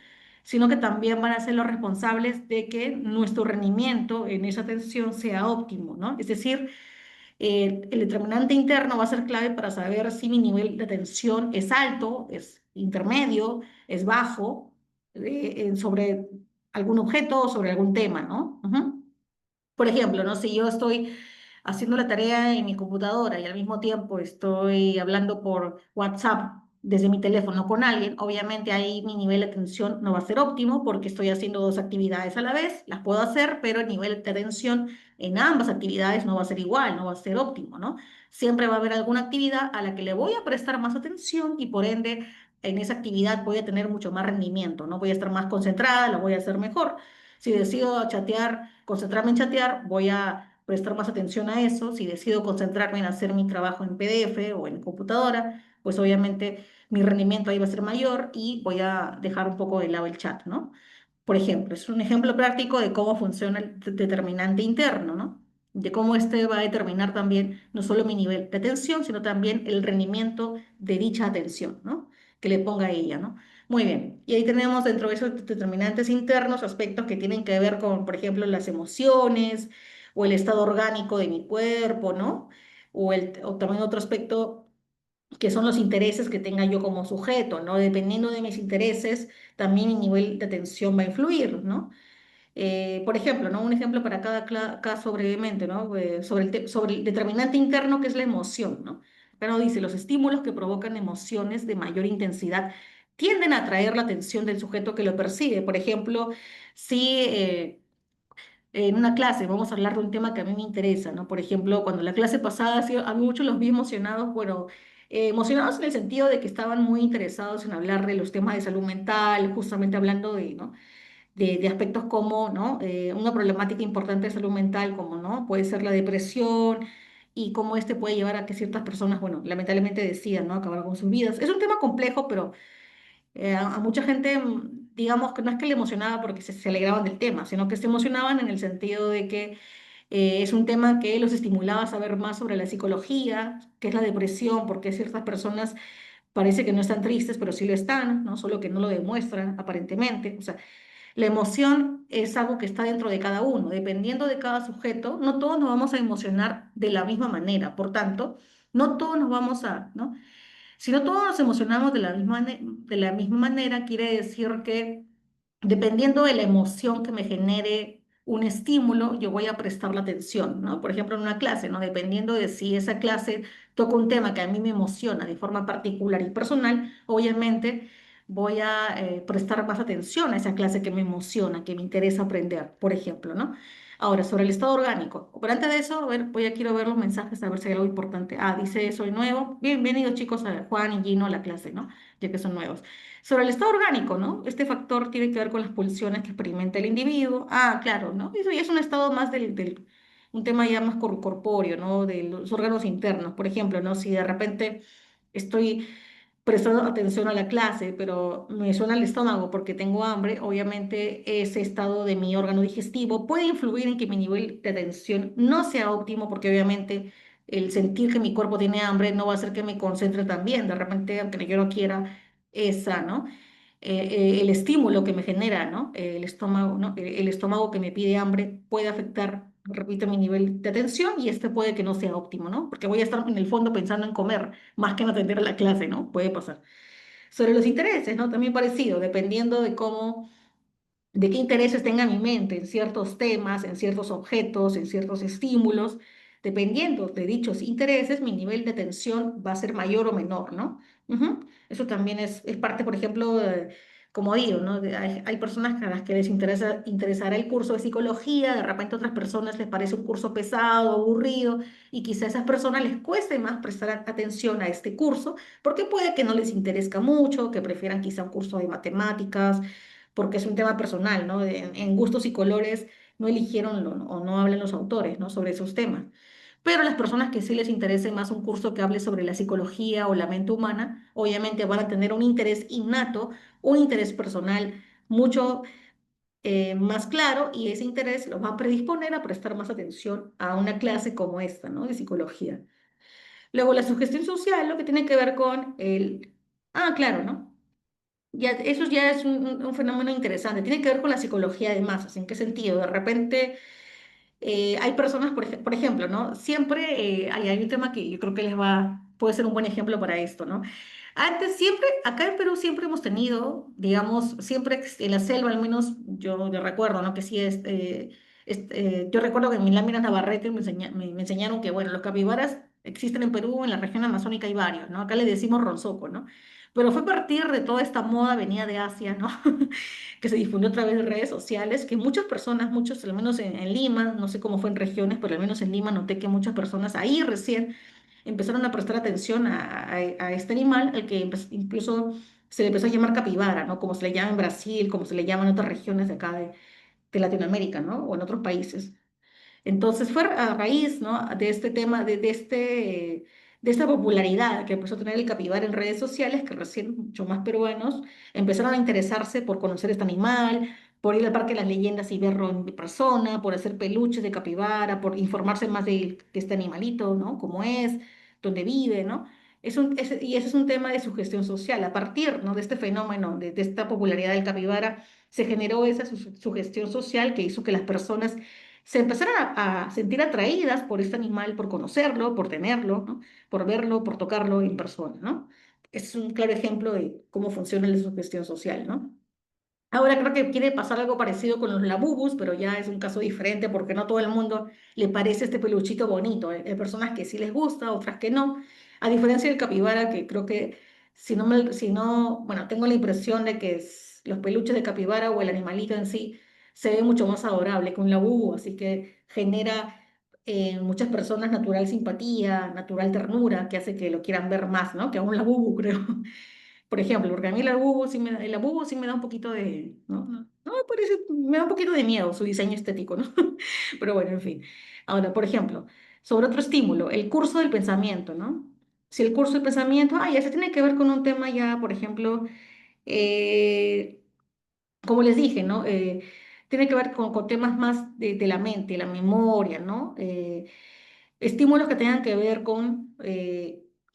sino que también van a ser los responsables de que nuestro rendimiento en esa atención sea óptimo, ¿no? Es decir, el determinante interno va a ser clave para saber si mi nivel de atención es alto, es intermedio, es bajo, sobre algún objeto o sobre algún tema, ¿no? Ujú. Por ejemplo, ¿no? Si yo estoy haciendo la tarea en mi computadora y al mismo tiempo estoy hablando por WhatsApp desde mi teléfono con alguien, obviamente ahí mi nivel de atención no va a ser óptimo porque estoy haciendo dos actividades a la vez, las puedo hacer, pero el nivel de atención en ambas actividades no va a ser igual, no va a ser óptimo, ¿no? Siempre va a haber alguna actividad a la que le voy a prestar más atención y por ende en esa actividad voy a tener mucho más rendimiento, ¿no? Voy a estar más concentrada, la voy a hacer mejor. Si decido chatear, concentrarme en chatear, voy a prestar más atención a eso. Si decido concentrarme en hacer mi trabajo en PDF o en computadora, pues obviamente mi rendimiento ahí va a ser mayor y voy a dejar un poco de lado el chat, ¿no? Por ejemplo, es un ejemplo práctico de cómo funciona el determinante interno, ¿no? De cómo este va a determinar también no solo mi nivel de atención, sino también el rendimiento de dicha atención, ¿no? Que le ponga a ella, ¿no? Muy bien. Y ahí tenemos dentro de esos determinantes internos aspectos que tienen que ver con, por ejemplo, las emociones o el estado orgánico de mi cuerpo, ¿no? O también otro aspecto que son los intereses que tenga yo como sujeto, ¿no? Dependiendo de mis intereses, también mi nivel de atención va a influir, ¿no? Por ejemplo, ¿no? Un ejemplo para cada caso brevemente, ¿no? Sobre el determinante interno que es la emoción, ¿no? Acá nos dice, los estímulos que provocan emociones de mayor intensidad tienden a atraer la atención del sujeto que lo percibe. Por ejemplo, si en una clase vamos a hablar de un tema que a mí me interesa, ¿no? Por ejemplo, cuando la clase pasada, sí, a muchos los vi emocionados, bueno, emocionados en el sentido de que estaban muy interesados en hablar de los temas de salud mental, justamente hablando de, ¿no? De aspectos como, ¿no? Una problemática importante de salud mental, como, ¿no? Puede ser la depresión y cómo este puede llevar a que ciertas personas, bueno, lamentablemente decidan, ¿no? Acabar con sus vidas. Es un tema complejo, pero a mucha gente, digamos que no es que le emocionaba porque se alegraban del tema, sino que se emocionaban en el sentido de que es un tema que los estimulaba a saber más sobre la psicología, qué es la depresión, porque ciertas personas parece que no están tristes, pero sí lo están, ¿no? Solo que no lo demuestran aparentemente. O sea, la emoción es algo que está dentro de cada uno, dependiendo de cada sujeto, no todos nos vamos a emocionar de la misma manera, por tanto, no todos nos vamos a, ¿no? Si no todos nos emocionamos de la misma manera, quiere decir que dependiendo de la emoción que me genere un estímulo, yo voy a prestar la atención, ¿no? Por ejemplo, en una clase, ¿no? Dependiendo de si esa clase toca un tema que a mí me emociona de forma particular y personal, obviamente voy a prestar más atención a esa clase que me emociona, que me interesa aprender, por ejemplo, ¿no? Ahora, sobre el estado orgánico. Pero antes de eso, a ver, quiero ver los mensajes, a ver si hay algo importante. Ah, dice, soy nuevo. Bienvenidos chicos a Juan y Gino a la clase, ¿no? Ya que son nuevos. Sobre el estado orgánico, ¿no? Este factor tiene que ver con las pulsiones que experimenta el individuo. Ah, claro, ¿no? Eso ya es un estado más un tema ya más corpóreo, ¿no? De los órganos internos. Por ejemplo, ¿no? Si de repente estoy prestando atención a la clase, pero me suena el estómago porque tengo hambre, obviamente ese estado de mi órgano digestivo puede influir en que mi nivel de atención no sea óptimo, porque obviamente el sentir que mi cuerpo tiene hambre no va a hacer que me concentre tan bien. De repente, aunque yo no quiera, esa, ¿no? El estímulo que me genera, ¿no? El estómago, ¿no? El estómago que me pide hambre puede afectar, repito, mi nivel de atención y este puede que no sea óptimo, ¿no? Porque voy a estar en el fondo pensando en comer más que en atender a la clase, ¿no? Puede pasar. Sobre los intereses, ¿no? También parecido, dependiendo de cómo de qué intereses tenga mi mente en ciertos temas, en ciertos objetos, en ciertos estímulos. Dependiendo de dichos intereses, mi nivel de atención va a ser mayor o menor, ¿no? Ujú. Eso también es parte, por ejemplo, como digo, ¿no? Hay personas a las que les interesará el curso de psicología, de repente a otras personas les parece un curso pesado, aburrido, y quizá a esas personas les cueste más prestar atención a este curso, porque puede que no les interese mucho, que prefieran quizá un curso de matemáticas porque es un tema personal, ¿no? En gustos y colores no eligieron o no hablan los autores, ¿no? Sobre esos temas. Pero las personas que sí les interese más un curso que hable sobre la psicología o la mente humana, obviamente van a tener un interés innato, un interés personal mucho más claro y ese interés los va a predisponer a prestar más atención a una clase como esta, ¿no? De psicología. Luego, la sugestión social, lo que tiene que ver con el... Ah, claro, ¿no? Ya, eso ya es un fenómeno interesante. Tiene que ver con la psicología de masas. ¿En qué sentido? De repente hay personas, por ejemplo, ¿no? Siempre hay un tema que yo creo que puede ser un buen ejemplo para esto, ¿no? Antes siempre, acá en Perú siempre hemos tenido, digamos, siempre en la selva, al menos yo recuerdo, ¿no? Que sí, yo recuerdo que en mis láminas Navarrete me enseñaron que, bueno, los capibaras existen en Perú, en la región amazónica hay varios, ¿no? Acá le decimos ronzoco, ¿no? Pero fue a partir de toda esta moda venida de Asia, ¿no? Que se difundió a través de redes sociales, que muchas personas, muchos, al menos en Lima, no sé cómo fue en regiones, pero al menos en Lima noté que muchas personas ahí recién empezaron a prestar atención a este animal, al que incluso se le empezó a llamar capibara, ¿no? Como se le llama en Brasil, como se le llama en otras regiones de acá de Latinoamérica, ¿no? O en otros países. Entonces fue a raíz, ¿no? De este tema, de esta popularidad que empezó a tener el capibara en redes sociales, que recién mucho más peruanos empezaron a interesarse por conocer este animal, por ir al Parque de las Leyendas y verlo en persona, por hacer peluches de capibara, por informarse más de este animalito, ¿no? Cómo es, dónde vive, ¿no? Y ese es un tema de sugestión social. A partir, ¿no? De este fenómeno, de esta popularidad del capibara, se generó esa sugestión social que hizo que las personas se empezaron a sentir atraídas por este animal, por conocerlo, por tenerlo, ¿no? Por verlo, por tocarlo en persona, ¿no? Es un claro ejemplo de cómo funciona la sugestión social, ¿no? Ahora creo que quiere pasar algo parecido con los labubus, pero ya es un caso diferente porque no todo el mundo le parece este peluchito bonito. Hay personas que sí les gusta, otras que no. A diferencia del capibara, que creo que si no, bueno, tengo la impresión de que los peluches de capibara o el animalito en sí se ve mucho más adorable que un labubu, así que genera en muchas personas natural simpatía, natural ternura, que hace que lo quieran ver más, ¿no? Que a un labubu, creo. Por ejemplo, porque a mí el abubo sí me da un poquito de, no me parece, me da un poquito de miedo su diseño estético, ¿no? Pero bueno, en fin. Ahora, por ejemplo, sobre otro estímulo, el curso del pensamiento, ¿no? Si el curso del pensamiento, ya se tiene que ver con un tema ya, por ejemplo, eh, como les dije, ¿no? Tiene que ver con temas más de la mente, la memoria, ¿no? Estímulos que tengan que ver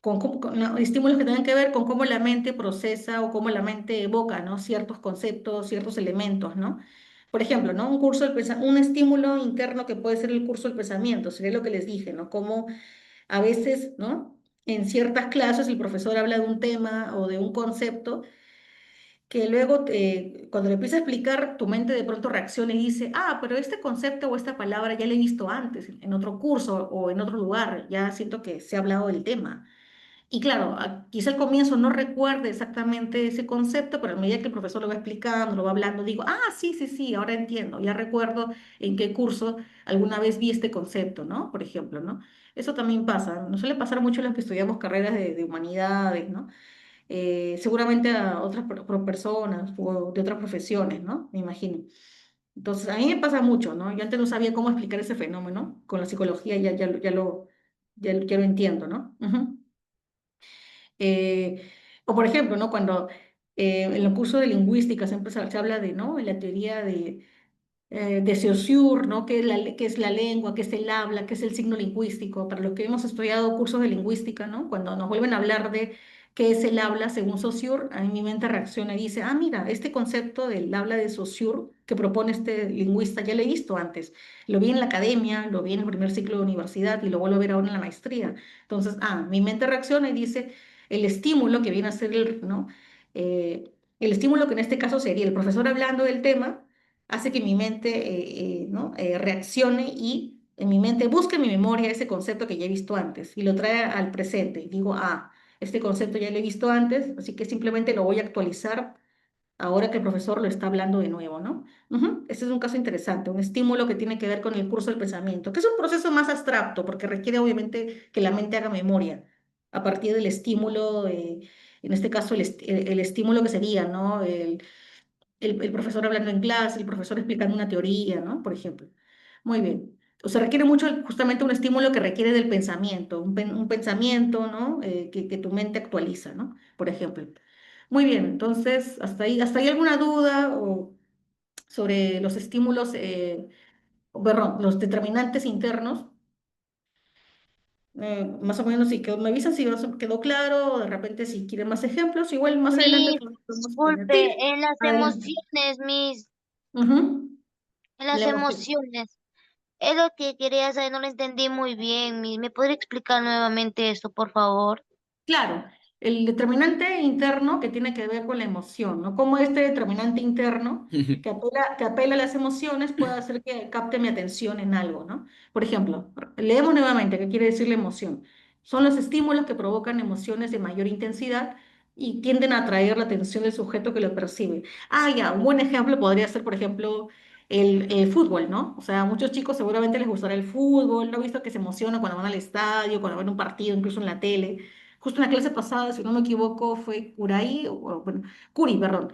no, estímulos que tengan que ver con cómo la mente procesa o cómo la mente evoca, ¿no? Ciertos conceptos, ciertos elementos, ¿no? Por ejemplo, ¿no? Un estímulo interno que puede ser el curso del pensamiento, sería lo que les dije, ¿no? Como a veces, ¿no? En ciertas clases el profesor habla de un tema o de un concepto que luego cuando le empieza a explicar, tu mente de pronto reacciona y dice, pero este concepto o esta palabra ya la he visto antes, en otro curso o en otro lugar, ya siento que se ha hablado del tema. Y claro, quizá al comienzo no recuerde exactamente ese concepto, pero a medida que el profesor lo va explicando, lo va hablando, digo, sí, sí, sí, ahora entiendo, ya recuerdo en qué curso alguna vez vi este concepto, ¿no? Por ejemplo, ¿no? Eso también pasa, nos suele pasar mucho a los que estudiamos carreras de humanidades, ¿no? Seguramente a otras personas o de otras profesiones, ¿no? Me imagino. Entonces, a mí me pasa mucho, ¿no? Yo antes no sabía cómo explicar ese fenómeno, con la psicología ya lo entiendo, ¿no? Ujú. Eh, o por ejemplo, ¿no? Cuando en el curso de lingüística se habla de, ¿no? En la teoría de Saussure, ¿no? Qué es la lengua, qué es el habla, qué es el signo lingüístico. Para los que hemos estudiado cursos de lingüística, ¿no? Cuando nos vuelven a hablar de qué es el habla según Saussure, a mí mi mente reacciona y dice, mira, este concepto del habla de Saussure que propone este lingüista ya lo he visto antes. Lo vi en la academia, lo vi en el primer ciclo de universidad y lo vuelvo a ver ahora en la maestría. Entonces, mi mente reacciona y dice, el estímulo que viene a ser ¿no? El estímulo que en este caso sería el profesor hablando del tema hace que mi mente ¿no? Reaccione y en mi mente busque en mi memoria ese concepto que ya he visto antes y lo trae al presente. Y digo, este concepto ya lo he visto antes, así que simplemente lo voy a actualizar ahora que el profesor lo está hablando de nuevo, ¿no? Este es un caso interesante, un estímulo que tiene que ver con el curso del pensamiento, que es un proceso más abstracto porque requiere obviamente que la mente haga memoria a partir del estímulo, en este caso el estímulo que sería, ¿no? El profesor hablando en clase, el profesor explicando una teoría, ¿no? Por ejemplo. Muy bien. O sea, requiere mucho justamente un estímulo que requiere del pensamiento, un pensamiento, ¿no? Que tu mente actualiza, ¿no? Por ejemplo. Muy bien, entonces, hasta ahí alguna duda sobre los estímulos, perdón, los determinantes internos. Más o menos, si quedó, me avisan si quedó claro, o de repente si quieren más ejemplos, igual más adelante Miss, podemos tener. disculpe, Sí, en las adelante. emociones, Miss, Ujú. en La las emoción. emociones. Es lo que quería saber, no lo entendí muy bien, Miss. ¿Me podría explicar nuevamente esto, por favor? Claro, el determinante interno que tiene que ver con la emoción, ¿no? Cómo este determinante interno que apela a las emociones puede hacer que capte mi atención en algo, ¿no? Por ejemplo, leemos nuevamente qué quiere decir la emoción. Son los estímulos que provocan emociones de mayor intensidad y tienden a atraer la atención del sujeto que lo percibe. Ya, un buen ejemplo podría ser, por ejemplo, el fútbol, ¿no? O sea, a muchos chicos seguramente les gustará el fútbol, ¿no? He visto que se emocionan cuando van al estadio, cuando ven un partido, incluso en la tele. Justo en la clase pasada, si no me equivoco, fue bueno, Curi, perdón.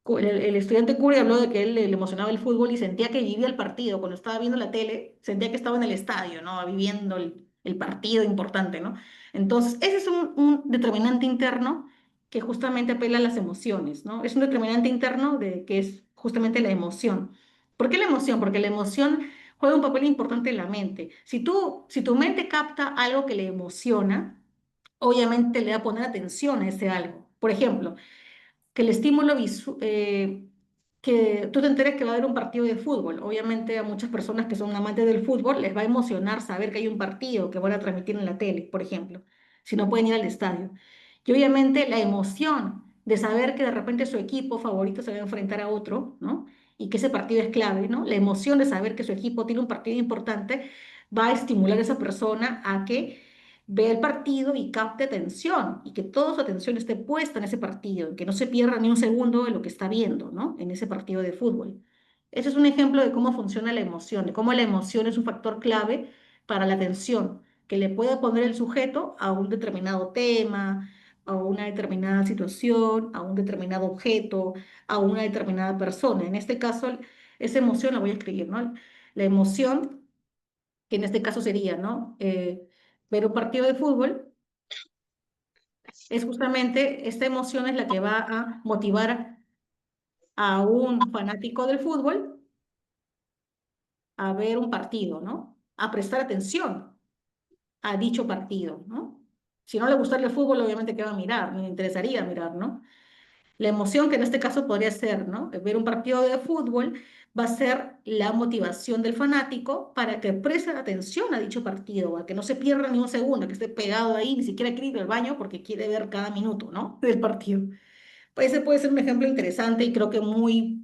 El estudiante Curi habló de que él le emocionaba el fútbol y sentía que vivía el partido. Cuando estaba viendo la tele, sentía que estaba en el estadio, ¿no? Viviendo el partido importante, ¿no? Entonces, ese es un determinante interno que justamente apela a las emociones, ¿no? Es un determinante interno que es justamente la emoción. ¿Por qué la emoción? Porque la emoción juega un papel importante en la mente. Si tu mente capta algo que le emociona, obviamente le va a poner atención a ese algo. Por ejemplo, que el estímulo que tú te enteres que va a haber un partido de fútbol. Obviamente a muchas personas que son amantes del fútbol les va a emocionar saber que hay un partido que van a transmitir en la tele, por ejemplo, si no pueden ir al estadio. Y obviamente la emoción de saber que de repente su equipo favorito se va a enfrentar a otro, ¿no? Y que ese partido es clave, ¿no? La emoción de saber que su equipo tiene un partido importante va a estimular a esa persona a que vea el partido y capte atención y que toda su atención esté puesta en ese partido, que no se pierda ni un segundo de lo que está viendo, ¿no? En ese partido de fútbol. Ese es un ejemplo de cómo funciona la emoción, de cómo la emoción es un factor clave para la atención, que le puede poner el sujeto a un determinado tema, a una determinada situación, a un determinado objeto, a una determinada persona. En este caso, esa emoción la voy a escribir, ¿no? La emoción, que en este caso sería, ¿no? Ver un partido de fútbol es justamente esta emoción es la que va a motivar a un fanático del fútbol a ver un partido, ¿no? A prestar atención a dicho partido, ¿no? Si no le gusta el fútbol, obviamente que va a mirar, no le interesaría mirar, ¿no? La emoción que en este caso podría ser, ¿no? Ver un partido de fútbol va a ser la motivación del fanático para que preste atención a dicho partido, a que no se pierda ni un segundo, que esté pegado ahí, ni siquiera quiere ir al baño porque quiere ver cada minuto, ¿no? Del partido. Pues ese puede ser un ejemplo interesante y creo que muy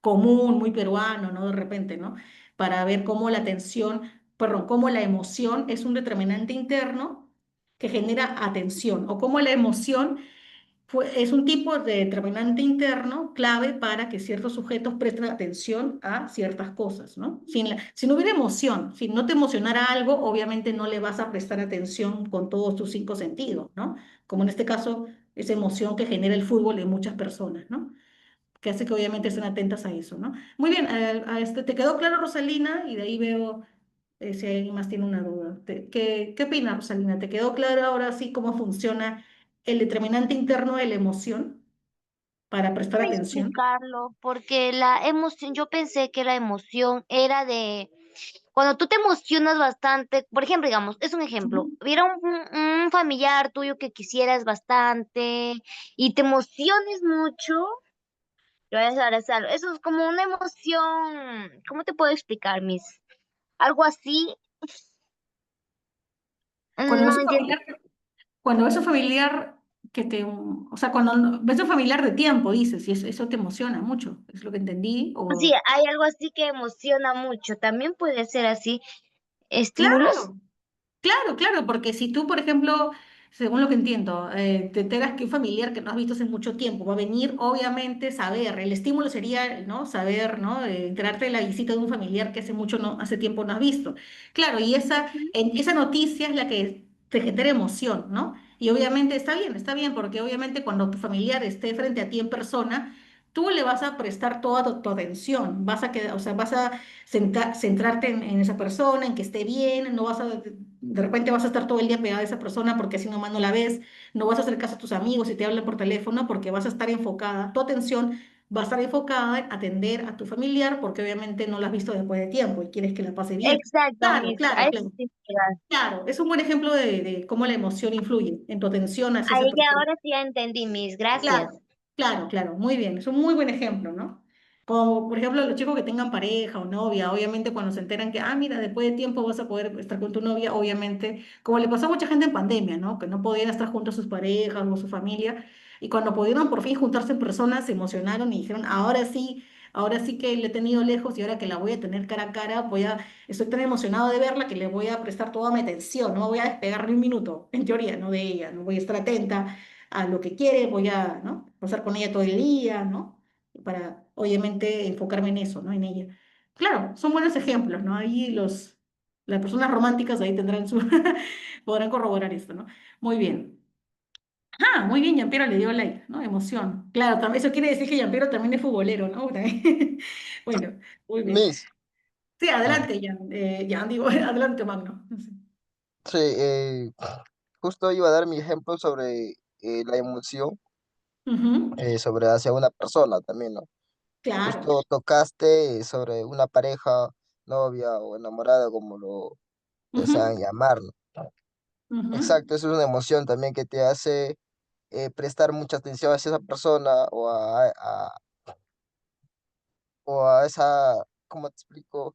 común, muy peruano, ¿no? De repente, ¿no? Para ver cómo la atención, perdón, cómo la emoción es un determinante interno que genera atención o cómo la emoción es un tipo de determinante interno clave para que ciertos sujetos presten atención a ciertas cosas, ¿no? Si no hubiera emoción, si no te emocionara algo, obviamente no le vas a prestar atención con todos tus cinco sentidos, ¿no? Como en este caso, esa emoción que genera el fútbol en muchas personas, ¿no? Que hace que obviamente estén atentas a eso, ¿no? Muy bien, ¿te quedó claro, Rosalina? Y de ahí veo si alguien más tiene una duda. ¿Qué opinas, Rosalina? ¿Te quedó claro ahora sí cómo funciona el determinante interno de la emoción para prestar atención? Explicarlo, porque la emoción, yo pensé que la emoción era de cuando tú te emocionas bastante, por ejemplo, digamos, es un ejemplo, Ujú. hubiera un familiar tuyo que quisieras bastante y te emociones mucho, lo vas a abrazar. Eso es como una emoción, ¿cómo te puedo explicar, Miss? Algo así, Cuando no ves me un entiendes. familiar, cuando ves un familiar o sea, cuando ves un familiar de tiempo, dices, y eso te emociona mucho, es lo que entendí, Sí, o... hay algo así que emociona mucho. También puede ser así, estímulos. Claro. Claro, claro, porque si tú, por ejemplo, según lo que entiendo, te enteras que un familiar que no has visto hace mucho tiempo va a venir, obviamente saber, el estímulo sería, ¿no? Saber, ¿no? Enterarte de la visita de un familiar que hace mucho, no, hace tiempo no has visto. Claro, y esa noticia es la que te genera emoción, ¿no? Y obviamente está bien, porque obviamente cuando tu familiar esté frente a ti en persona, tú le vas a prestar toda tu atención, o sea, vas a centrarte en esa persona, en que esté bien, no vas a, de repente vas a estar todo el día pegada a esa persona porque así nomás no la ves, no vas a hacer caso a tus amigos si te hablan por teléfono porque vas a estar enfocada, tu atención va a estar enfocada en atender a tu familiar porque obviamente no la has visto después de tiempo y quieres que la pase bien. Exacto, Claro, Miss. A claro, eso claro. sí llegar. Claro, es un buen ejemplo de cómo la emoción influye en tu atención hacia esa Ahí ya persona. ahora sí ya entendí, Miss. Gracias. Claro, claro, claro, muy bien, es un muy buen ejemplo, ¿no? Como por ejemplo los chicos que tengan pareja o novia, obviamente cuando se enteran que, mira, después de tiempo vas a poder estar con tu novia, obviamente, como le pasó a mucha gente en pandemia, ¿no? Que no podían estar juntos a sus parejas o su familia, y cuando pudieron por fin juntarse en persona, se emocionaron y dijeron, ahora sí que le he tenido lejos y ahora que la voy a tener cara a cara, estoy tan emocionado de verla que le voy a prestar toda mi atención, no me voy a despegar ni un minuto, en teoría, no de ella, no voy a estar atenta a lo que quiere, voy a, ¿no? Pasar con ella todo el día, ¿no? Para, obviamente, enfocarme en eso, ¿no? En ella. Claro, son buenos ejemplos, ¿no? Ahí las personas románticas ahí tendrán podrán corroborar esto, ¿no? Muy bien. Muy bien, Gianpiero le dio like, ¿no? Emoción. Claro, también, eso quiere decir que Gianpiero también es futbolero, ¿no? Bueno, muy bien. Miss, Sí, ah, adelante, Jan, digo, adelante, Magno. sí, justo iba a dar mi ejemplo sobre la emoción, Ujú. sobre hacia una persona también, ¿no? Claro. Justo tocaste sobre una pareja, novia o enamorada, como lo desean Ujú, llamar, ¿no? ujú. Exacto, eso es una emoción también que te hace prestar mucha atención hacia esa persona o o a esa, ¿cómo te explico?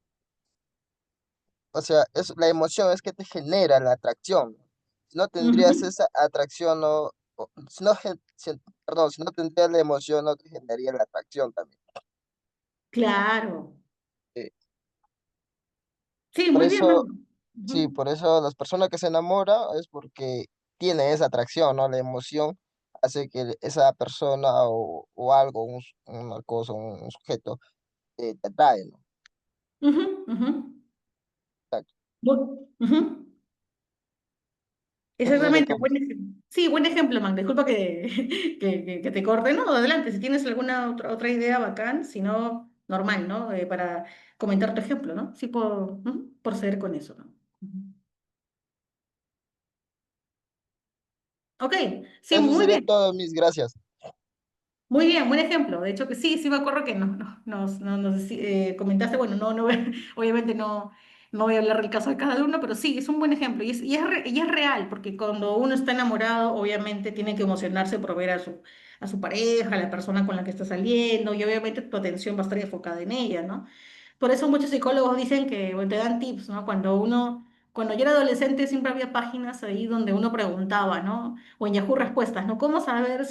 O sea, la emoción es que te genera la atracción. Si no tendrías Ujú. esa atracción, si no, perdón, si no tendrías la emoción, no te generaría la atracción también. Claro. Eh, Sí, por muy bien, eso, Magda. sí, Ujú. por eso las personas que se enamoran es porque tienen esa atracción, ¿no? La emoción hace que esa persona o algo, una cosa, un sujeto, te atrae, ¿no? Ujú, ujú. Exacto. Ujú. Ese es el Exactamente, caso. buen ejemplo. Sí, buen ejemplo, Magda. Disculpa que te corte. No, adelante, si tienes alguna otra idea bacán, si no, normal, ¿no? Para comentar tu ejemplo, ¿no? Sí, por seguir con eso, ¿no? Ujú. Ok, sí, Eso muy sería bien. todo, mis gracias. Muy bien, buen ejemplo. De hecho que sí, sí me acuerdo que nos comentaste, bueno, obviamente no voy a hablar del caso de cada uno, pero sí, es un buen ejemplo y es real, porque cuando uno está enamorado, obviamente tiene que emocionarse por ver a su pareja, a la persona con la que está saliendo, y obviamente tu atención va a estar enfocada en ella, ¿no? Por eso muchos psicólogos dicen que, o te dan tips, ¿no? Cuando yo era adolescente siempre había páginas ahí donde uno preguntaba, ¿no? O en Yahoo Respuestas, ¿no? ¿Cómo saber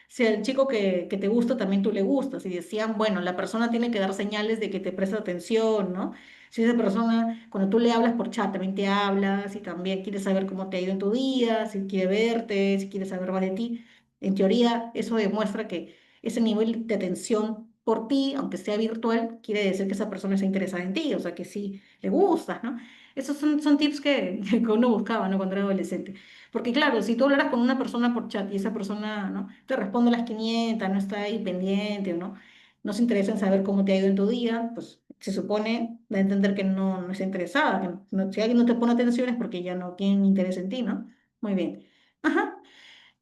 si al chico que te gusta también tú le gustas? Y decían, bueno, la persona tiene que dar señales de que te presta atención, ¿no? Si esa persona, cuando tú le hablas por chat, también te habla, si también quiere saber cómo te ha ido en tu día, si quiere verte, si quiere saber más de ti. En teoría, eso demuestra que ese nivel de atención por ti, aunque sea virtual, quiere decir que esa persona está interesada en ti, o sea, que sí le gustas, ¿no? Esos son tips que uno buscaba, ¿no? Cuando era adolescente. Porque claro, si tú hablaras con una persona por chat y esa persona, ¿no? te responde a las 500, no está ahí pendiente, no se interesa en saber cómo te ha ido en tu día, pues se supone, da a entender que no está interesada, si alguien no te pone atención es porque ya no tiene interés en ti, ¿no? Muy bien. Ajá.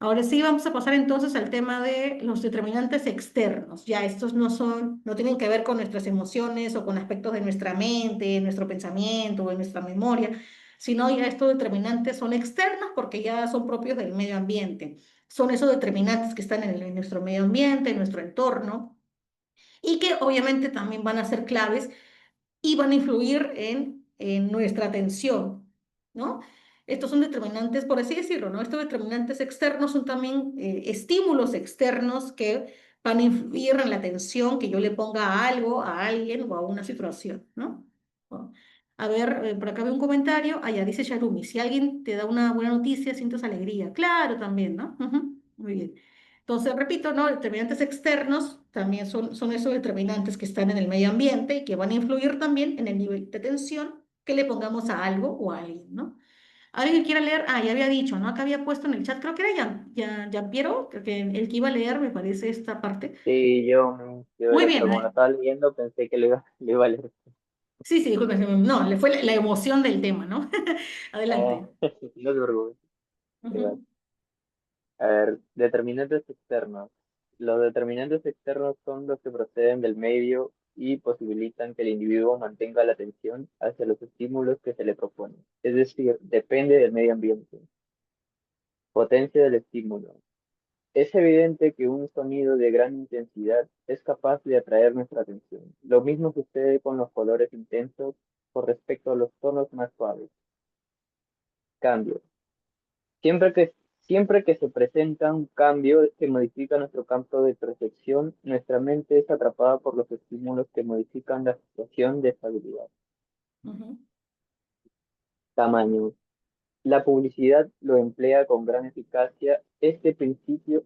Ahora sí vamos a pasar entonces al tema de los determinantes externos. Ya estos no tienen que ver con nuestras emociones o con aspectos de nuestra mente, nuestro pensamiento o de nuestra memoria, sino ya estos determinantes son externos porque ya son propios del medio ambiente. Son esos determinantes que están en nuestro medio ambiente, en nuestro entorno, y que obviamente también van a ser claves y van a influir en nuestra atención, ¿no? Estos son determinantes, por así decirlo, ¿no? Estos determinantes externos son también estímulos externos que van a influir en la atención que yo le ponga a algo, a alguien o a una situación, ¿no? Bueno, a ver, por acá veo un comentario. Allá dice Sharumi, si alguien te da una buena noticia, sientes alegría. Claro, también, ¿no? Ujú, muy bien. Entonces, repito, ¿no? Determinantes externos también son esos determinantes que están en el medio ambiente y que van a influir también en el nivel de atención que le pongamos a algo o a alguien, ¿no? ¿Alguien quiera leer? Ah, ya había dicho, ¿no? Acá había puesto en el chat, creo que era Jan Piero, que el que iba a leer, me parece, esta parte. Sí, Muy pero bien. como lo estaba leyendo pensé que lo iba a leer. Sí, sí, disculpe, no, le fue la emoción del tema, ¿no? Eh, Adelante. no te preocupes. Igual. Ujú, A ver, determinantes externos. Los determinantes externos son los que proceden del medio y posibilitan que el individuo mantenga la atención hacia los estímulos que se le proponen. Es decir, depende del medio ambiente. Potencia del estímulo. Es evidente que un sonido de gran intensidad es capaz de atraer nuestra atención. Lo mismo sucede con los colores intensos con respecto a los tonos más suaves. Cambio. Siempre que, siempre que se presenta un cambio que modifica nuestro campo de percepción, nuestra mente es atrapada por los estímulos que modifican la situación de estabilidad. ujú, Tamaño. La publicidad lo emplea con gran eficacia. Este principio,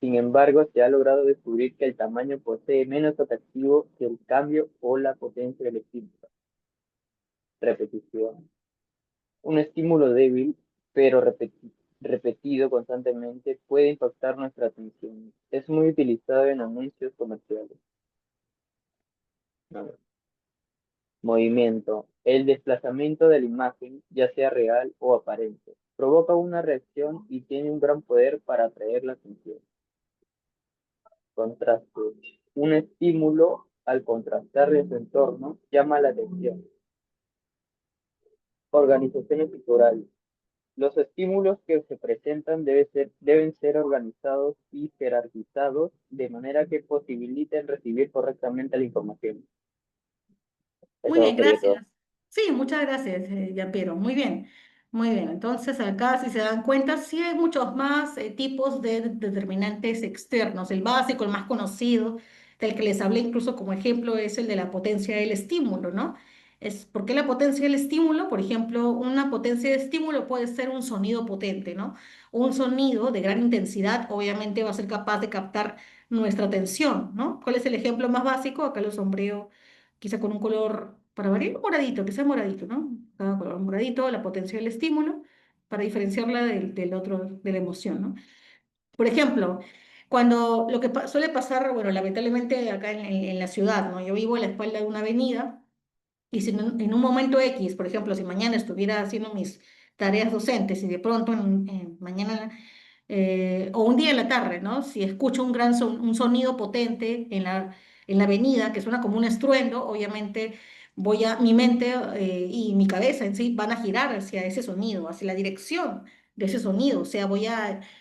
sin embargo, se ha logrado descubrir que el tamaño posee menos atractivo que el cambio o la potencia del estímulo. Repetición. Un estímulo débil, pero repetido constantemente, puede impactar nuestra atención. Es muy utilizado en anuncios comerciales. A ver. Movimiento. El desplazamiento de la imagen, ya sea real o aparente, provoca una reacción y tiene un gran poder para atraer la atención. Contraste. Un estímulo, al contrastar de su entorno, llama la atención. Organización estructural. Los estímulos que se presentan deben ser organizados y jerarquizados de manera que posibiliten recibir correctamente la información. Muy Eso bien, sería todo. gracias. Sí, muchas gracias, Gianpiero. Muy bien, muy bien. Entonces, acá, si se dan cuenta, sí hay muchos más tipos de determinantes externos. El básico, el más conocido, del que les hablé incluso como ejemplo, es el de la potencia del estímulo, ¿no? ¿Por qué la potencia del estímulo? Por ejemplo, una potencia de estímulo puede ser un sonido potente, ¿no? Un sonido de gran intensidad, obviamente, va a ser capaz de captar nuestra atención, ¿no? ¿Cuál es el ejemplo más básico? Acá lo sombreo quizá con un color, para variar, moradito, que sea moradito, ¿no? Cada color moradito, la potencia del estímulo, para diferenciarla del otro, de la emoción, ¿no? Por ejemplo, cuando lo que suele pasar, bueno, lamentablemente acá en la ciudad, ¿no? Yo vivo a la espalda de una avenida y si en un momento X, por ejemplo, si mañana estuviera haciendo mis tareas docentes y de pronto mañana o un día en la tarde, ¿no? Si escucho un sonido potente en la avenida que suena como un estruendo, obviamente mi mente y mi cabeza en sí van a girar hacia ese sonido, hacia la dirección de ese sonido. O sea,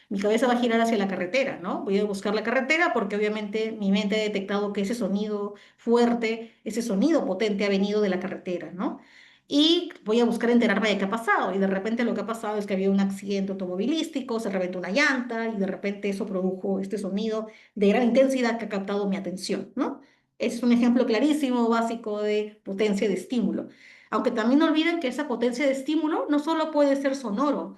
mi cabeza va a girar hacia la carretera, ¿no? Voy a buscar la carretera porque obviamente mi mente ha detectado que ese sonido fuerte, ese sonido potente ha venido de la carretera, ¿no? Y voy a buscar enterarme de qué ha pasado. Y de repente lo que ha pasado es que había un accidente automovilístico, se reventó una llanta y de repente eso produjo este sonido de gran intensidad que ha captado mi atención, ¿no? Es un ejemplo clarísimo, básico de potencia de estímulo. Aunque también no olviden que esa potencia de estímulo no solo puede ser sonoro,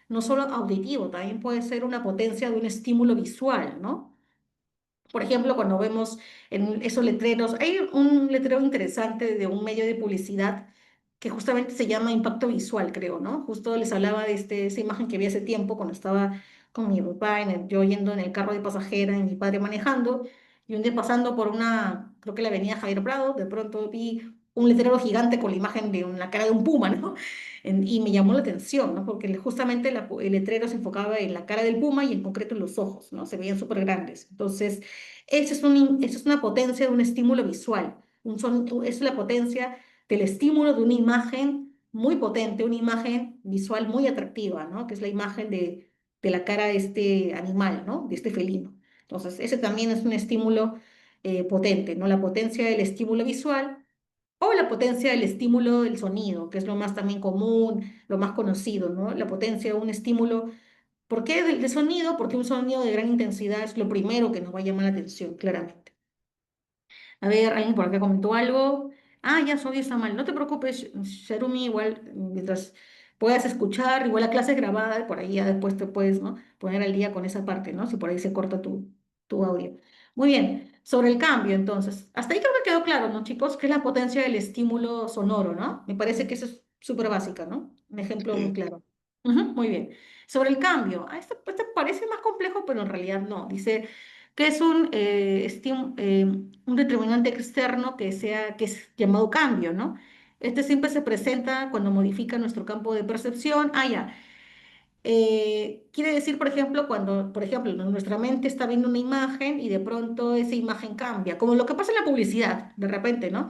no solo auditivo, también puede ser una potencia de un estímulo visual, ¿no? Por ejemplo, cuando vemos en esos letreros, hay un letrero interesante de un medio de publicidad que justamente se llama impacto visual, creo, ¿no? Justo les hablaba de esa imagen que vi hace tiempo cuando estaba con mi papá, yo yendo en el carro de pasajera y mi padre manejando, y un día pasando por creo que la avenida Javier Prado, de pronto vi un letrero gigante con la imagen de la cara de un puma, ¿no? Y me llamó la atención, ¿no? Porque justamente el letrero se enfocaba en la cara del puma y en concreto en los ojos, ¿no? Se veían súper grandes. Entonces, esa es una potencia de un estímulo visual. Es la potencia del estímulo de una imagen muy potente, una imagen visual muy atractiva, ¿no? Que es la imagen de la cara de este animal, ¿no? De este felino. Entonces, ese también es un estímulo potente, ¿no? La potencia del estímulo visual o la potencia del estímulo del sonido, que es lo más también común, lo más conocido, ¿no? La potencia de un estímulo. ¿Por qué del sonido? Porque un sonido de gran intensidad es lo primero que nos va a llamar la atención, claramente. A ver, alguien por acá comentó algo. Ah, ya, su audio está mal. No te preocupes, Sharumi, igual, mientras puedas escuchar, igual la clase es grabada, y por ahí ya después te puedes, ¿no? Poner al día con esa parte, ¿no? Si por ahí se corta tu audio. Muy bien, sobre el cambio, entonces. Hasta ahí creo que quedó claro, ¿no, chicos? Que es la potencia del estímulo sonoro, ¿no? Me parece que eso es súper básica, ¿no? Un ejemplo muy Sí. claro. Ujú, muy bien. Sobre el cambio. Este parece más complejo, pero en realidad no. Dice que es un determinante externo que es llamado cambio, ¿no? Este siempre se presenta cuando modifica nuestro campo de percepción. Ah, ya. Quiere decir, por ejemplo, cuando, por ejemplo, nuestra mente está viendo una imagen y de pronto esa imagen cambia, como lo que pasa en la publicidad, de repente, ¿no?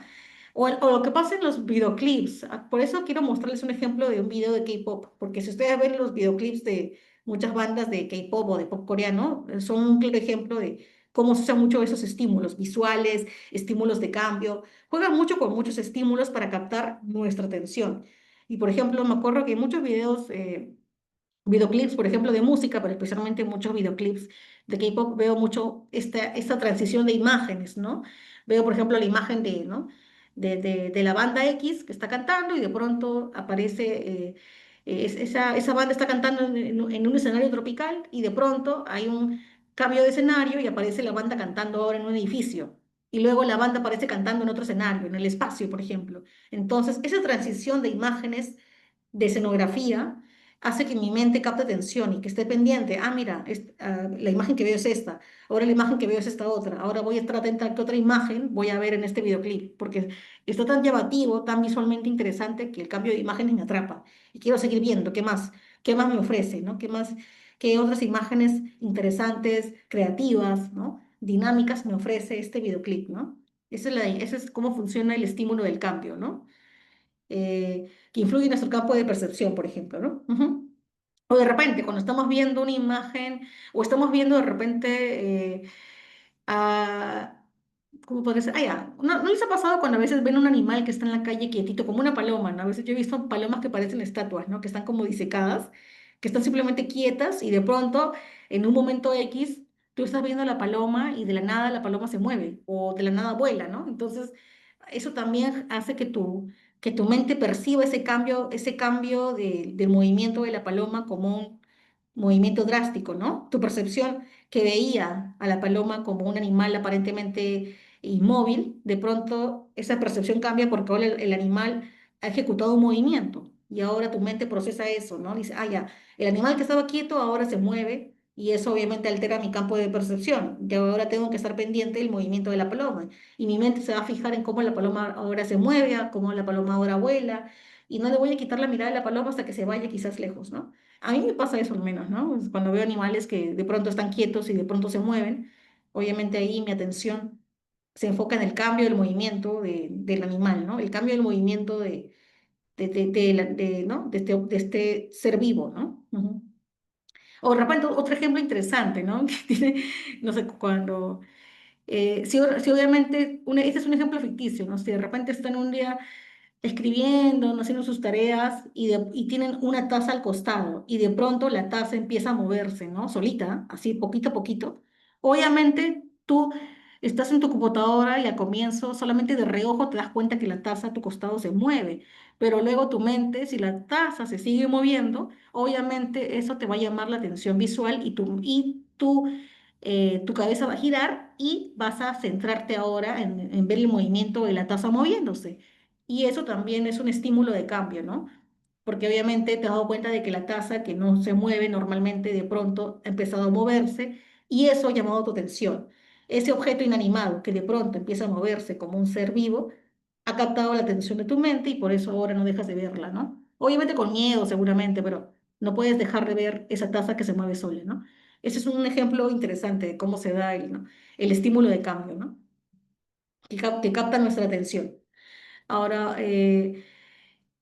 O lo que pasa en los videoclips. Por eso quiero mostrarles un ejemplo de un video de K-pop, porque si ustedes ven los videoclips de muchas bandas de K-pop o de pop coreano, son un claro ejemplo de cómo se usan mucho esos estímulos visuales, estímulos de cambio. Juegan mucho con muchos estímulos para captar nuestra atención. Y por ejemplo, me acuerdo que en muchos videoclips, por ejemplo, de música, pero especialmente muchos videoclips de K-pop, veo mucho esta transición de imágenes, ¿no? Veo, por ejemplo, la imagen ¿no? de la banda X que está cantando y de pronto aparece, esa banda está cantando en un escenario tropical y de pronto hay un cambio de escenario y aparece la banda cantando ahora en un edificio. Y luego la banda aparece cantando en otro escenario, en el espacio, por ejemplo. Entonces, esa transición de imágenes de escenografía hace que mi mente capte atención y que esté pendiente. Ah, mira, la imagen que veo es esta, ahora la imagen que veo es esta otra, ahora voy a estar atenta a qué otra imagen voy a ver en este videoclip, porque está tan llamativo, tan visualmente interesante que el cambio de imágenes me atrapa y quiero seguir viendo qué más me ofrece, ¿no? Qué otras imágenes interesantes, creativas, ¿no? Dinámicas me ofrece este videoclip, ¿no? Esa es cómo funciona el estímulo del cambio, ¿no? Que influye en nuestro campo de percepción, por ejemplo, ¿no? Ujú. O de repente, cuando estamos viendo una imagen o estamos viendo de repente a... ¿Cómo podría ser? Ah, ya. ¿No les ha pasado cuando a veces ven un animal que está en la calle quietito, como una paloma, ¿no? A veces yo he visto palomas que parecen estatuas, ¿no? Que están como disecadas, que están simplemente quietas y de pronto, en un momento X, tú estás viendo a la paloma y de la nada la paloma se mueve o de la nada vuela, ¿no? Entonces, eso también hace que tu mente perciba ese cambio del movimiento de la paloma como un movimiento drástico, ¿no? Tu percepción que veía a la paloma como un animal aparentemente inmóvil, de pronto esa percepción cambia porque ahora el animal ha ejecutado un movimiento y ahora tu mente procesa eso, ¿no? Dice, ah, ya, el animal que estaba quieto ahora se mueve y eso obviamente altera mi campo de percepción, que ahora tengo que estar pendiente del movimiento de la paloma y mi mente se va a fijar en cómo la paloma ahora se mueve, a cómo la paloma ahora vuela y no le voy a quitar la mirada de la paloma hasta que se vaya quizás lejos, ¿no? A mí me pasa eso al menos, ¿no? Cuando veo animales que de pronto están quietos y de pronto se mueven, obviamente ahí mi atención se enfoca en el cambio del movimiento del animal, ¿no? El cambio del movimiento ¿no? De este ser vivo, ¿no? Ujú. O de repente otro ejemplo interesante, ¿no? Que tiene, no sé, cuando si obviamente, este es un ejemplo ficticio, ¿no? Si de repente están un día escribiendo, no haciendo sus tareas y tienen una taza al costado y de pronto la taza empieza a moverse, ¿no? Solita, así poquito a poquito. Obviamente tú estás en tu computadora y al comienzo solamente de reojo te das cuenta que la taza a tu costado se mueve, pero luego tu mente, si la taza se sigue moviendo, obviamente eso te va a llamar la atención visual tu cabeza va a girar y vas a centrarte ahora en ver el movimiento de la taza moviéndose. Y eso también es un estímulo de cambio, ¿no? Porque obviamente te has dado cuenta de que la taza que no se mueve normalmente de pronto ha empezado a moverse y eso ha llamado tu atención. Ese objeto inanimado que de pronto empieza a moverse como un ser vivo ha captado la atención de tu mente y por eso ahora no dejas de verla, ¿no? Obviamente con miedo seguramente, pero no puedes dejar de ver esa taza que se mueve sola, ¿no? Ese es un ejemplo interesante de cómo se da ¿no? el estímulo de cambio, ¿no? Que capta nuestra atención. Ahora,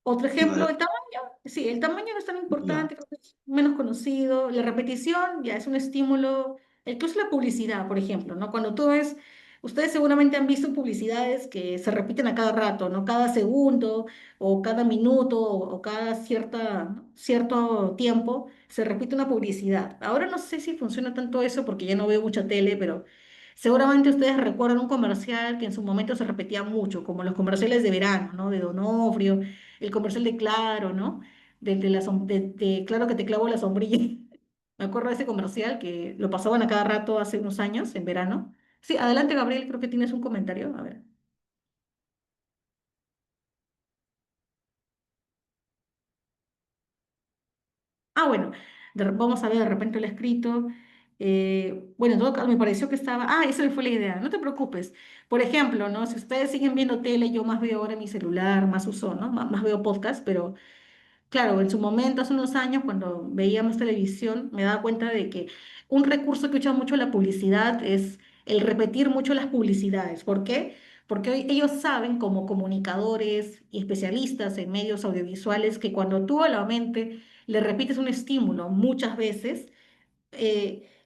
otro ejemplo, Vale, el tamaño. Sí, el tamaño no es tan ya. importante, creo que es menos conocido. La repetición ya es un estímulo. Incluso la publicidad, por ejemplo, ¿no? Cuando tú ves, ustedes seguramente han visto publicidades que se repiten a cada rato, ¿no? Cada segundo o cada minuto o cada cierto tiempo se repite una publicidad. Ahora no sé si funciona tanto eso porque ya no veo mucha tele, pero seguramente ustedes recuerdan un comercial que en su momento se repetía mucho, como los comerciales de verano, ¿no? De Donofrio, el comercial de Claro, ¿no? De Claro que te clavo la sombrilla. Me acuerdo de ese comercial que lo pasaban a cada rato hace unos años, en verano. Sí, adelante, Gabriel, creo que tienes un comentario. A ver. Ah, bueno, vamos a ver, de repente lo he escrito. Bueno, en todo caso, me pareció que estaba. Ah, esa me fue la idea. No te preocupes. Por ejemplo, ¿no? Si ustedes siguen viendo tele, yo más veo ahora mi celular, más uso, ¿no? Más veo podcast, pero claro, en su momento, hace unos años, cuando veíamos televisión, me daba cuenta de que un recurso que usa mucho la publicidad es el repetir mucho las publicidades. ¿Por qué? Porque hoy ellos saben, como comunicadores y especialistas en medios audiovisuales, que cuando tú a la mente le repites un estímulo muchas veces,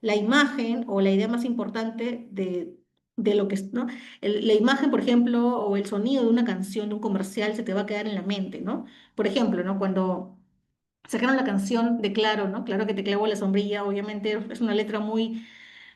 la imagen o la idea más importante de lo que es, ¿no? La imagen, por ejemplo, o el sonido de una canción, de un comercial, se te va a quedar en la mente, ¿no? Por ejemplo, ¿no? Cuando sacaron la canción de Claro, ¿no? Claro que te clavo la sombrilla, obviamente es una letra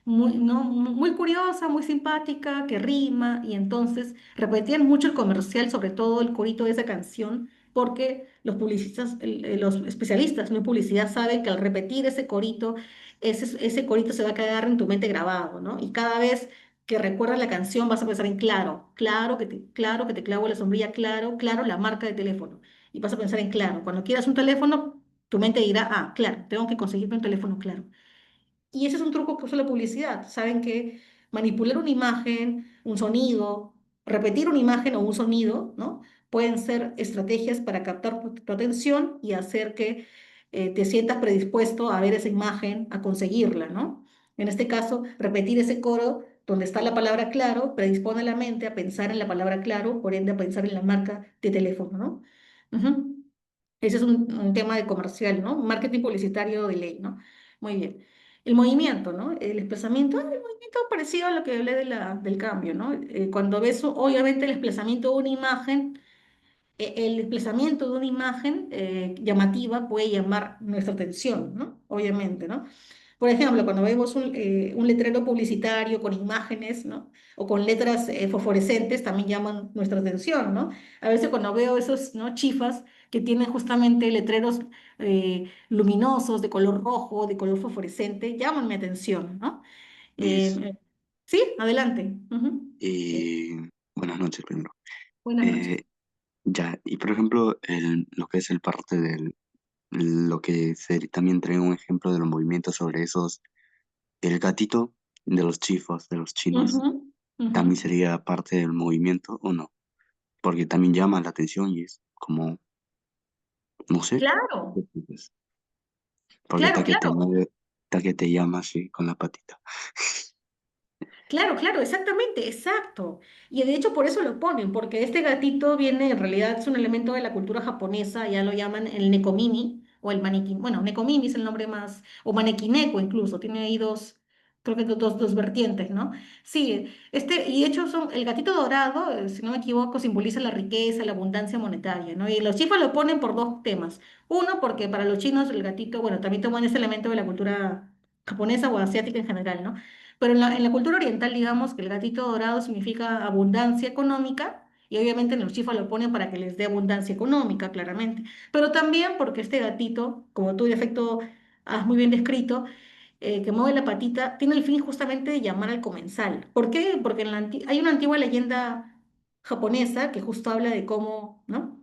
¿no? Muy curiosa, muy simpática, que rima, y entonces repetían mucho el comercial, sobre todo el corito de esa canción, porque los publicistas, los especialistas ¿no? en publicidad saben que al repetir ese corito, ese corito se va a quedar en tu mente grabado, ¿no? Y cada vez que recuerdas la canción vas a pensar en Claro, claro que te clavo la sombrilla, claro, claro, la marca de teléfono. Y vas a pensar en Claro. Cuando quieras un teléfono, tu mente dirá, ah, claro, tengo que conseguirme un teléfono claro. Y ese es un truco que usa la publicidad. Saben que manipular una imagen, un sonido, repetir una imagen o un sonido, ¿no? Pueden ser estrategias para captar tu atención y hacer que te sientas predispuesto a ver esa imagen, a conseguirla, ¿no? En este caso, repetir ese coro donde está la palabra claro predispone a la mente a pensar en la palabra claro, por ende a pensar en la marca de teléfono, ¿no? Ujú. Ese es un tema de comercial, ¿no? Marketing publicitario de ley, ¿no? Muy bien. El movimiento, ¿no? El movimiento parecido a lo que hablé del cambio, ¿no? Cuando ves, obviamente, el desplazamiento de una imagen, el desplazamiento de una imagen llamativa puede llamar nuestra atención, ¿no? Obviamente, ¿no? Por ejemplo, cuando vemos un letrero publicitario con imágenes, ¿no? O con letras fosforescentes, también llaman nuestra atención, ¿no? A veces cuando veo esos, ¿no? Chifas que tienen justamente letreros luminosos, de color rojo, de color fosforescente, llaman mi atención, ¿no? Miss, Eh, sí, adelante. Ujú. y buenas noches primero. Buenas noches. Eh, ya, y por ejemplo, lo que es el parte del, lo que también trae un ejemplo de los movimientos sobre esos, el gatito de los chifos, de los chinos, Ujú, ujú. también sería parte del movimiento o no, porque también llama la atención y es como, no sé, Claro, pues, porque claro, está que te claro. mueve, está que te llama así con la patita. Claro, claro, exactamente, exacto. Y de hecho por eso lo ponen, porque este gatito viene, en realidad es un elemento de la cultura japonesa, ya lo llaman el nekomimi o el maniquí. Bueno, nekomimi es el nombre más, o manekineko incluso, tiene ahí dos, creo que dos vertientes, ¿no? Sí, y de hecho el gatito dorado, si no me equivoco, simboliza la riqueza, la abundancia monetaria, ¿no? Y los chifas lo ponen por dos temas. Uno, porque para los chinos el gatito, bueno, también toman ese elemento de la cultura japonesa o asiática en general, ¿no? Pero en la cultura oriental, digamos que el gatito dorado significa abundancia económica y obviamente en los chifas lo ponen para que les dé abundancia económica, claramente. Pero también porque este gatito, como tú de efecto has muy bien descrito, que mueve la patita, tiene el fin justamente de llamar al comensal. ¿Por qué? Porque hay una antigua leyenda japonesa que justo habla de cómo, ¿no?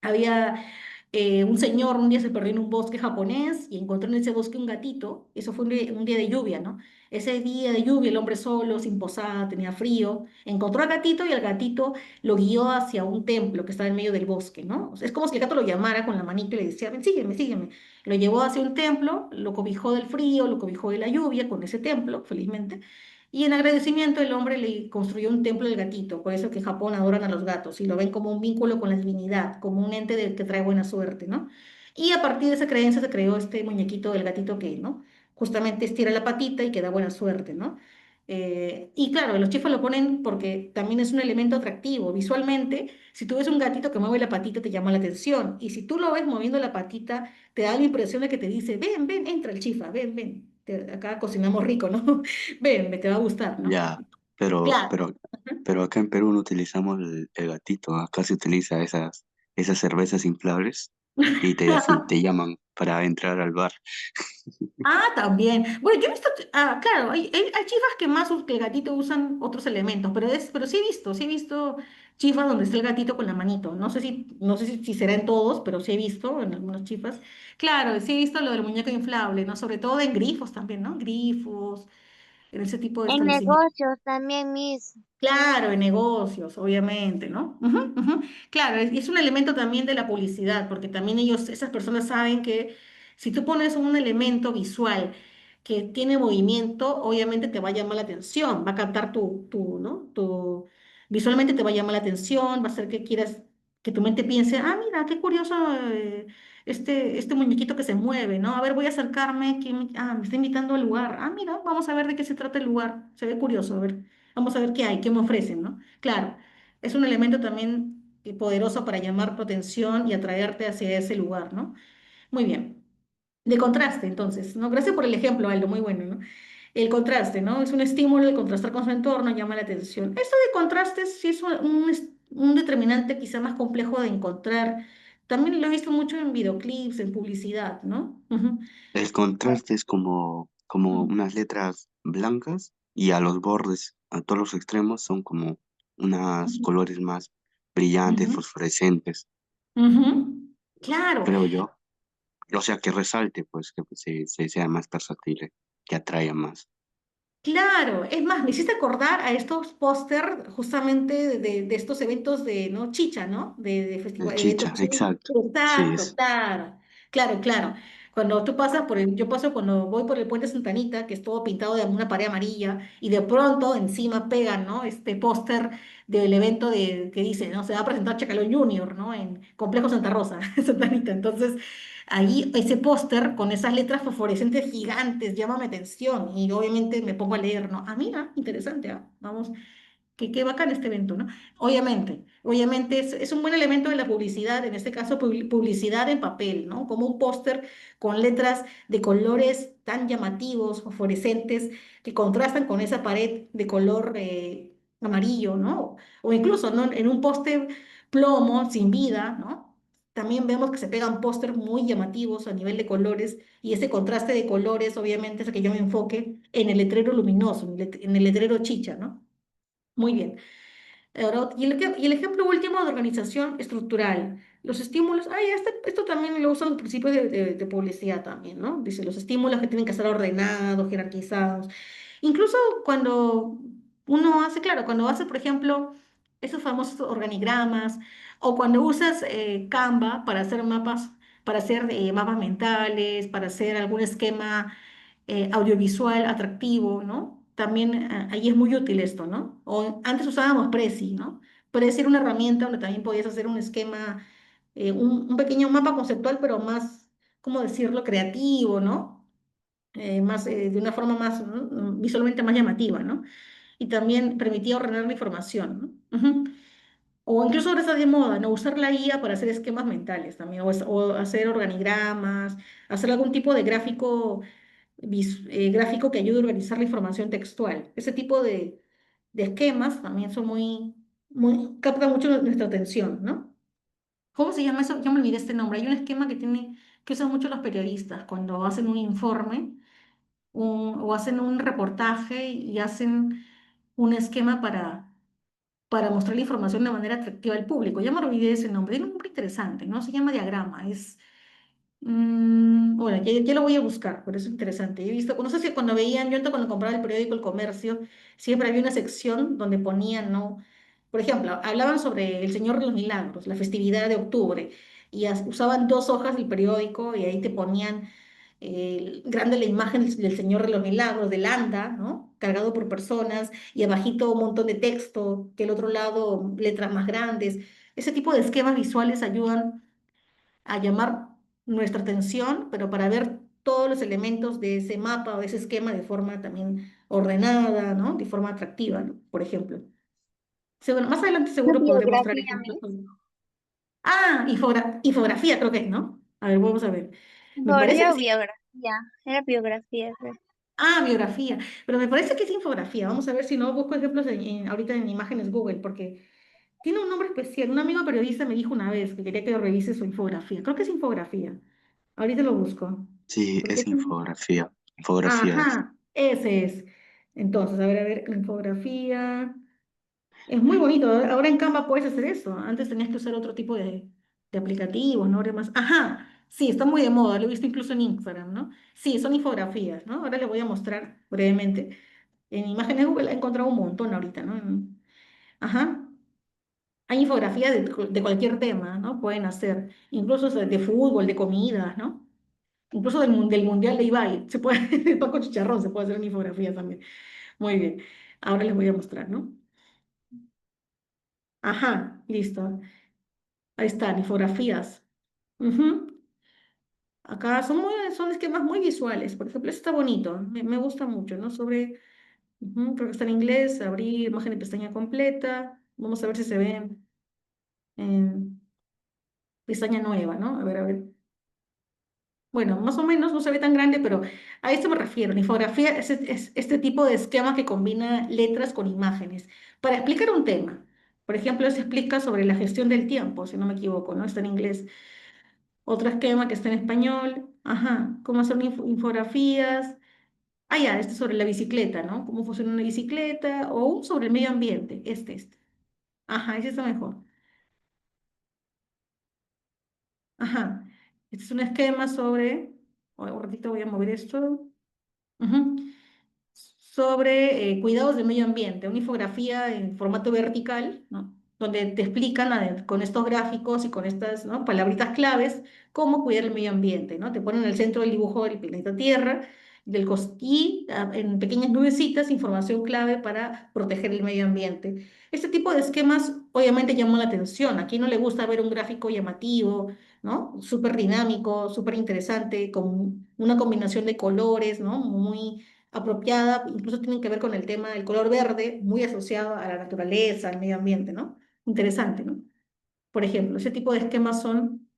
Había un señor, un día se perdió en un bosque japonés y encontró en ese bosque un gatito. Eso fue un día de lluvia, ¿no? Ese día de lluvia, el hombre solo, sin posada, tenía frío, encontró al gatito y el gatito lo guió hacia un templo que estaba en medio del bosque, ¿no? O sea, es como si el gato lo llamara con la manito y le decía, ven, sígueme, sígueme. Lo llevó hacia un templo, lo cobijó del frío, lo cobijó de la lluvia con ese templo, felizmente. Y en agradecimiento el hombre le construyó un templo del gatito, por eso que en Japón adoran a los gatos y lo ven como un vínculo con la divinidad, como un ente que trae buena suerte, ¿no? Y a partir de esa creencia se creó este muñequito del gatito que, ¿no? Justamente estira la patita y que da buena suerte, ¿no? Y claro, los chifas lo ponen porque también es un elemento atractivo. Visualmente, si tú ves un gatito que mueve la patita, te llama la atención. Y si tú lo ves moviendo la patita, te da la impresión de que te dice, ven, ven, entra el chifa, ven, ven. Acá cocinamos rico, ¿no? Ven, me te va a gustar, ¿no? Ya, pero, Claro. pero, pero acá en Perú no utilizamos el gatito, acá se utiliza esas cervezas inflables y te hacen, te llaman para entrar al bar. Ah, también. Bueno, yo he visto, claro, hay chifas que que el gatito usan otros elementos, pero sí he visto chifas donde está el gatito con la manito. No sé si será en todos, pero sí he visto en algunas chifas. Claro, sí he visto lo del muñeco inflable, ¿no? Sobre todo en grifos también, ¿no? Grifos, en ese tipo de En establecimientos. negocios también, Miss. Claro, en negocios, obviamente, ¿no? Ujú, ujú. Claro, es un elemento también de la publicidad, porque también esas personas saben que si tú pones un elemento visual que tiene movimiento, obviamente te va a llamar la atención, va a captar ¿no? Visualmente te va a llamar la atención, va a hacer que quieras, que tu mente piense, mira, qué curioso este muñequito que se mueve, ¿no? A ver, voy a acercarme, me está invitando al lugar. Mira, vamos a ver de qué se trata el lugar, se ve curioso, a ver. Vamos a ver qué hay, qué me ofrecen, ¿no? Claro, es un elemento también poderoso para llamar tu atención y atraerte hacia ese lugar, ¿no? Muy bien. De contraste, entonces, ¿no? Gracias por el ejemplo, Aldo, muy bueno, ¿no? El contraste, ¿no? Es un estímulo, el contrastar con su entorno llama la atención. Esto de contrastes sí es un determinante quizá más complejo de encontrar. También lo he visto mucho en videoclips, en publicidad, ¿no? Ujú. El contraste es como unas letras blancas y a los bordes, a todos los extremos, son como unos Ujú. colores más brillantes, Ujú. fosforescentes, Ujú. Claro. creo yo. O sea, que resalte, pues, que sea más versátil, que atraiga más. Claro, es más, me hiciste acordar a estos póster justamente de estos eventos de, ¿no? Chicha, ¿no? De El festival, eventos. chicha, exacto. Sí, Exacto, es. claro, claro, claro. Cuando tú pasas por yo paso cuando voy por el puente Santa Anita, que es todo pintado de una pared amarilla, y de pronto encima pegan, ¿no? Este póster del evento que dice, ¿no? Se va a presentar Chacalón Junior, ¿no? En Complejo Santa Rosa, Santa Anita. Entonces, ahí ese póster con esas letras fosforescentes gigantes llama mi atención y obviamente me pongo a leer, ¿no? Ah, mira, interesante, ¿ah? Vamos, qué bacán este evento, ¿no? Obviamente es un buen elemento de la publicidad, en este caso publicidad en papel, ¿no? Como un póster con letras de colores tan llamativos, fosforescentes, que contrastan con esa pared de color amarillo, ¿no? O incluso, ¿no? En un póster plomo, sin vida, ¿no? También vemos que se pegan pósters muy llamativos a nivel de colores y ese contraste de colores obviamente es que yo me enfoque en el letrero luminoso, en el letrero chicha, ¿no? Muy bien. Ahora, y el ejemplo último de organización estructural. Los estímulos, esto también lo usan los principios de publicidad también, ¿no? Dice, los estímulos que tienen que ser ordenados, jerarquizados. Incluso cuando uno hace, claro, cuando hace, por ejemplo, esos famosos organigramas, o cuando usas Canva para hacer mapas mentales, para hacer algún esquema audiovisual atractivo, ¿no? También ahí es muy útil esto, ¿no? O antes usábamos Prezi, ¿no? Prezi era una herramienta donde también podías hacer un esquema, un pequeño mapa conceptual, pero más, ¿cómo decirlo?, creativo, ¿no? Más, de una forma más, ¿no? Visualmente más llamativa, ¿no? Y también permitía ordenar la información, ¿no? Ujú. O incluso ahora está de moda, ¿no? Usar la IA para hacer esquemas mentales también, o hacer organigramas, hacer algún tipo de gráfico que ayude a organizar la información textual. Ese tipo de esquemas también son captan mucho nuestra atención, ¿no? ¿Cómo se llama eso? Ya me olvidé este nombre. Hay un esquema que usan mucho los periodistas cuando hacen un informe o hacen un reportaje y hacen un esquema para mostrar la información de manera atractiva al público. Ya me olvidé ese nombre. Tiene un nombre interesante, ¿no? Se llama diagrama. Bueno, ya lo voy a buscar, pero es interesante. He visto, no sé si cuando veían, yo antes cuando compraba el periódico El Comercio, siempre había una sección donde ponían, ¿no? Por ejemplo, hablaban sobre el Señor de los Milagros, la festividad de octubre, y usaban dos hojas del periódico y ahí te ponían grande la imagen del Señor de los Milagros, del anda, ¿no? Cargado por personas, y abajito un montón de texto, que el otro lado letras más grandes. Ese tipo de esquemas visuales ayudan a llamar nuestra atención, pero para ver todos los elementos de ese mapa o de ese esquema de forma también ordenada, ¿no? De forma atractiva, ¿no? Por ejemplo. Más adelante ¿Una seguro podré mostrar biografía, ejemplos. Miss? Infografía creo que es, ¿no? A ver, vamos a ver. Me parece ¿Infografía que o sí. biografía? Era biografía, creo. Biografía. Pero me parece que es infografía. Vamos a ver si no busco ejemplos ahorita en imágenes Google, porque tiene un nombre especial. Un amigo periodista me dijo una vez que quería que yo revise su infografía. Creo que es infografía. Ahorita lo busco. Sí, Porque es infografía. Infografía es. ajá, ese es. Entonces, a ver, la infografía. Es muy bonito. Ahora en Canva puedes hacer eso. Antes tenías que usar otro tipo de aplicativos, ¿no? Ahora más. Ajá, sí, está muy de moda. Lo he visto incluso en Instagram, ¿no? Sí, son infografías, ¿no? Ahora les voy a mostrar brevemente. En imágenes Google he encontrado un montón ahorita, ¿no? Ajá. Hay infografías de cualquier tema, ¿no? Pueden hacer, incluso de fútbol, de comidas, ¿no? Incluso del Mundial de Ibai, se puede, de Paco Chicharrón se puede hacer una infografía también. Muy bien, ahora les voy a mostrar, ¿no? Ajá, listo. Ahí están, infografías. Ujú. Acá son esquemas muy visuales. Por ejemplo, este está bonito, me gusta mucho, ¿no? Creo que está en inglés, abrir imagen de pestaña completa. Vamos a ver si se ve en pestaña nueva, ¿no? A ver. Bueno, más o menos no se ve tan grande, pero a esto me refiero. La infografía es este tipo de esquema que combina letras con imágenes para explicar un tema. Por ejemplo, se explica sobre la gestión del tiempo, si no me equivoco, ¿no? Está en inglés. Otro esquema que está en español. Ajá, cómo hacer infografías. Ya, este es sobre la bicicleta, ¿no? Cómo funciona una bicicleta. O un sobre el medio ambiente. Este. Ajá, ese está mejor. Ajá. Este es un esquema sobre. Un ratito voy a mover esto. Ujú. Sobre cuidados del medio ambiente, una infografía en formato vertical, ¿no? donde te explican con estos gráficos y con estas, ¿no?, palabritas claves cómo cuidar el medio ambiente, ¿no? Te ponen en el centro del dibujo del planeta Tierra y en pequeñas nubecitas información clave para proteger el medio ambiente. Este tipo de esquemas obviamente llaman la atención. ¿A quién no le gusta ver un gráfico llamativo, ¿no? Súper dinámico, súper interesante, con una combinación de colores, ¿no?, muy apropiada, incluso tienen que ver con el tema del color verde, muy asociado a la naturaleza, al medio ambiente, ¿no? Interesante, ¿no? Por ejemplo, ese tipo de esquemas son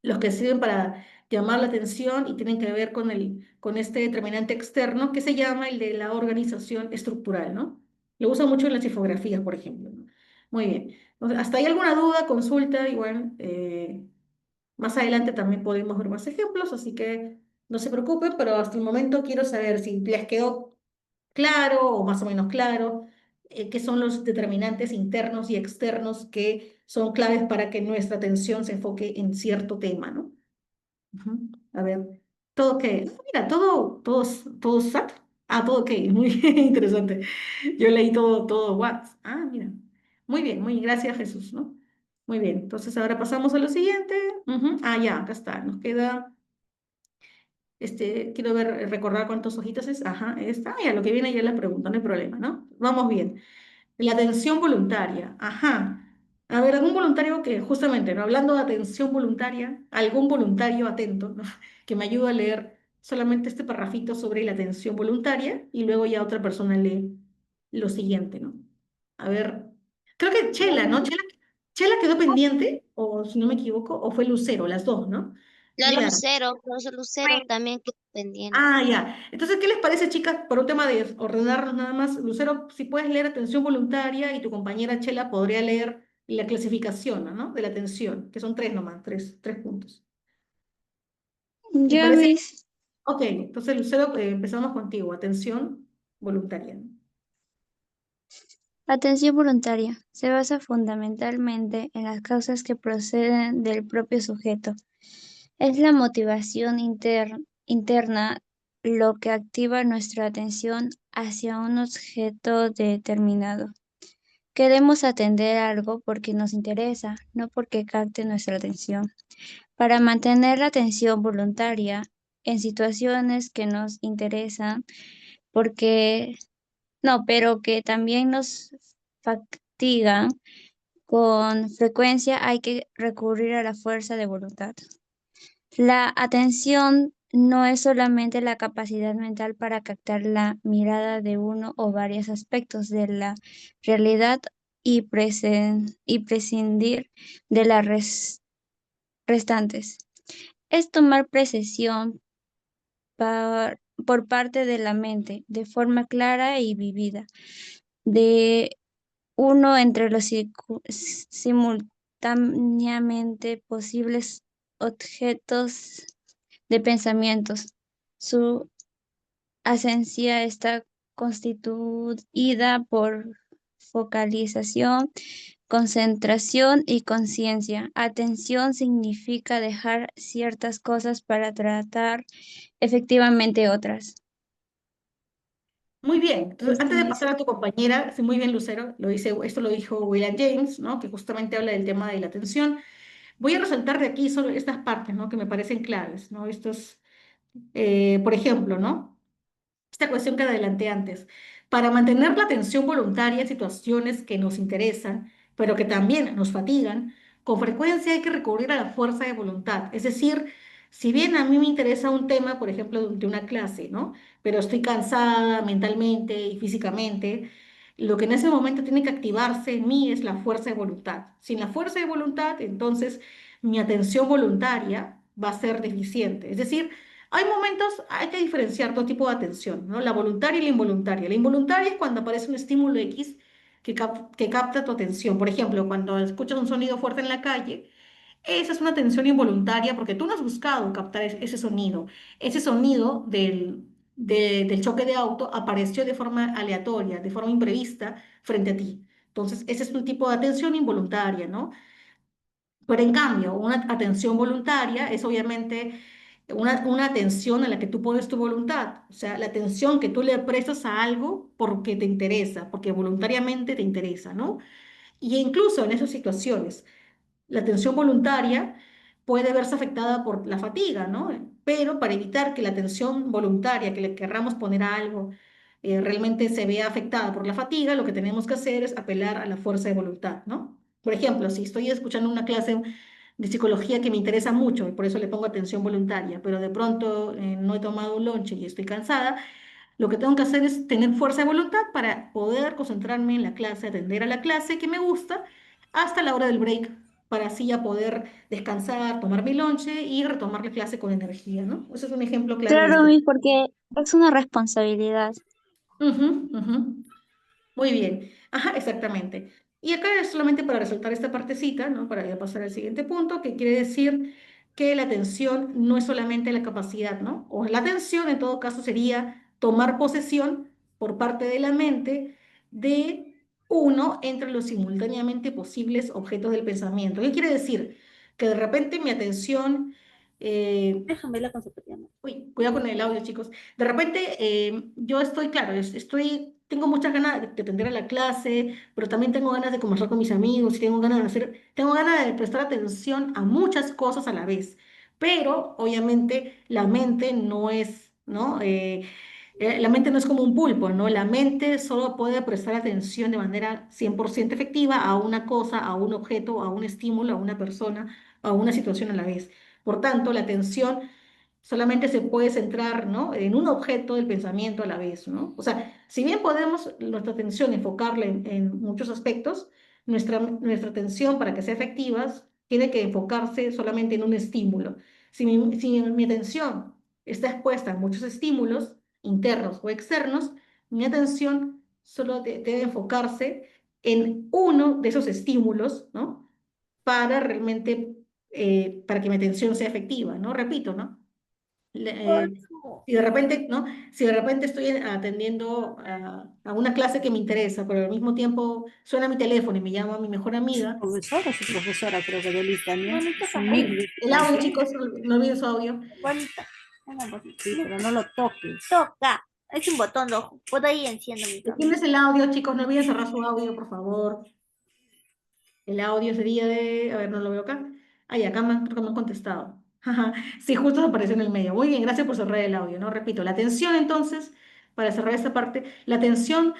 los que sirven para llamar la atención y tienen que ver con este determinante externo que se llama el de la organización estructural, ¿no? Lo usan mucho en las infografías, por ejemplo, ¿no? Muy bien. Entonces, ¿hasta ahí alguna duda, consulta? Igual, más adelante también podemos ver más ejemplos, así que no se preocupen, pero hasta el momento quiero saber si les quedó claro o más o menos claro qué son los determinantes internos y externos que son claves para que nuestra atención se enfoque en cierto tema, ¿no? Ujú. A ver, todo qué, mira, todo SAT. Ah, todo ok, muy bien, interesante. Yo leí todo what. Ah, mira. Muy bien, muy gracias Jesús, ¿no? Muy bien, entonces ahora pasamos a lo siguiente. Ujú. Ah, ya, acá está. Nos queda, quiero ver, recordar cuántos hojitas es. Ajá, está. Ah, ya, lo que viene ya es la pregunta, no hay problema, ¿no? Vamos bien. La atención voluntaria. Ajá. A ver, algún voluntario que, justamente, ¿no?, hablando de atención voluntaria, algún voluntario atento, ¿no?, que me ayude a leer solamente este parrafito sobre la atención voluntaria y luego ya otra persona lee lo siguiente, ¿no? A ver, creo que Chela, ¿no? Chela quedó pendiente, o si no me equivoco, o fue Lucero, las dos, ¿no? Ya. Profesor Lucero también quedó pendiente. Ah, ya. Entonces, ¿qué les parece, chicas? Por un tema de ordenarnos nada más, Lucero, si puedes leer atención voluntaria y tu compañera Chela podría leer la clasificación, ¿no?, de la atención, que son tres nomás, tres puntos. ¿Les Ya, parece? Miss. Ok, entonces, Lucero, empezamos contigo. Atención voluntaria. Atención voluntaria. Se basa fundamentalmente en las causas que proceden del propio sujeto. Es la motivación interna lo que activa nuestra atención hacia un objeto determinado. Queremos atender algo porque nos interesa, no porque capte nuestra atención. Para mantener la atención voluntaria en situaciones que nos interesan, porque no, pero que también nos fatigan, con frecuencia hay que recurrir a la fuerza de voluntad. La atención no es solamente la capacidad mental para captar la mirada de uno o varios aspectos de la realidad y prescindir de las restantes. Es tomar precesión por parte de la mente, de forma clara y vivida, de uno entre los simultáneamente posibles objetos de pensamientos. Su esencia está constituida por focalización, concentración y conciencia. Atención significa dejar ciertas cosas para tratar efectivamente otras. Muy bien. Entonces, Listo, antes de Miss. pasar a tu compañera, sí, muy bien, Lucero, esto lo dijo William James, ¿no?, que justamente habla del tema de la atención. Voy a resaltar de aquí solo estas partes, ¿no?, que me parecen claves, ¿no? Por ejemplo, ¿no?, esta cuestión que adelanté antes. Para mantener la atención voluntaria en situaciones que nos interesan, pero que también nos fatigan, con frecuencia hay que recurrir a la fuerza de voluntad. Es decir, si bien a mí me interesa un tema, por ejemplo, de una clase, ¿no?, pero estoy cansada mentalmente y físicamente, lo que en ese momento tiene que activarse en mí es la fuerza de voluntad. Sin la fuerza de voluntad, entonces mi atención voluntaria va a ser deficiente. Es decir, hay momentos, hay que diferenciar todo tipo de atención, ¿no? La voluntaria y la involuntaria. La involuntaria es cuando aparece un estímulo X que capta tu atención. Por ejemplo, cuando escuchas un sonido fuerte en la calle, esa es una atención involuntaria porque tú no has buscado captar ese sonido. Ese sonido del choque de auto apareció de forma aleatoria, de forma imprevista frente a ti. Entonces, ese es un tipo de atención involuntaria, ¿no? Pero en cambio, una atención voluntaria es obviamente una atención a la que tú pones tu voluntad, o sea, la atención que tú le prestas a algo porque te interesa, porque voluntariamente te interesa, ¿no? Y incluso en esas situaciones, la atención voluntaria puede verse afectada por la fatiga, ¿no? Pero para evitar que la atención voluntaria que le querramos poner a algo realmente se vea afectada por la fatiga, lo que tenemos que hacer es apelar a la fuerza de voluntad, ¿no? Por ejemplo, si estoy escuchando una clase de psicología que me interesa mucho y por eso le pongo atención voluntaria, pero de pronto no he tomado un lonche y estoy cansada, lo que tengo que hacer es tener fuerza de voluntad para poder concentrarme en la clase, atender a la clase que me gusta hasta la hora del break, para así ya poder descansar, tomar mi lonche y retomar la clase con energía, ¿no? Ese es un ejemplo claro de Claro, esto. Miss, porque es una responsabilidad. Ujú, ujú. Muy bien, ajá, exactamente. Y acá es solamente para resaltar esta partecita, ¿no? Para ya pasar al siguiente punto, que quiere decir que la atención no es solamente la capacidad, ¿no? O la atención en todo caso sería tomar posesión por parte de la mente de uno entre los simultáneamente posibles objetos del pensamiento. ¿Qué quiere decir? Que de repente mi atención Déjame la consecutiva. uy, cuidado con el audio, chicos. De repente, yo estoy, claro, tengo muchas ganas de atender a la clase, pero también tengo ganas de conversar con mis amigos, y tengo ganas de prestar atención a muchas cosas a la vez. Pero, obviamente, la mente no es, ¿no? La mente no es como un pulpo, ¿no? La mente solo puede prestar atención de manera 100% efectiva a una cosa, a un objeto, a un estímulo, a una persona, a una situación a la vez. Por tanto, la atención solamente se puede centrar, ¿no? En un objeto del pensamiento a la vez, ¿no? O sea, si bien podemos nuestra atención enfocarla en muchos aspectos, nuestra atención para que sea efectiva tiene que enfocarse solamente en un estímulo. Si mi atención está expuesta a muchos estímulos internos o externos, mi atención solo debe enfocarse en uno de esos estímulos, ¿no? Para realmente, para que mi atención sea efectiva, ¿no? Repito, ¿no? le- eh, si de repente, ¿no? Si de repente estoy atendiendo a una clase que me interesa, pero al mismo tiempo suena mi teléfono y me llama mi mejor amiga, Profesora, su profesora, creo que de Lituania. Bonito Su también. mix el audio, chicos, no olviden su audio. Bonito. Una bonita. Sí, pero no lo toques. Toca. Es un botón rojo. Por ahí enciendo mi ¿Quién cámara. es el audio, chicos? No olviden cerrar su audio, por favor. El audio sería de, a ver, no lo veo acá. Ay, creo que me han contestado. Ajá. Sí, justo apareció en el medio. Muy bien, gracias por cerrar el audio, ¿no? Repito, la atención entonces, para cerrar esta parte, la atención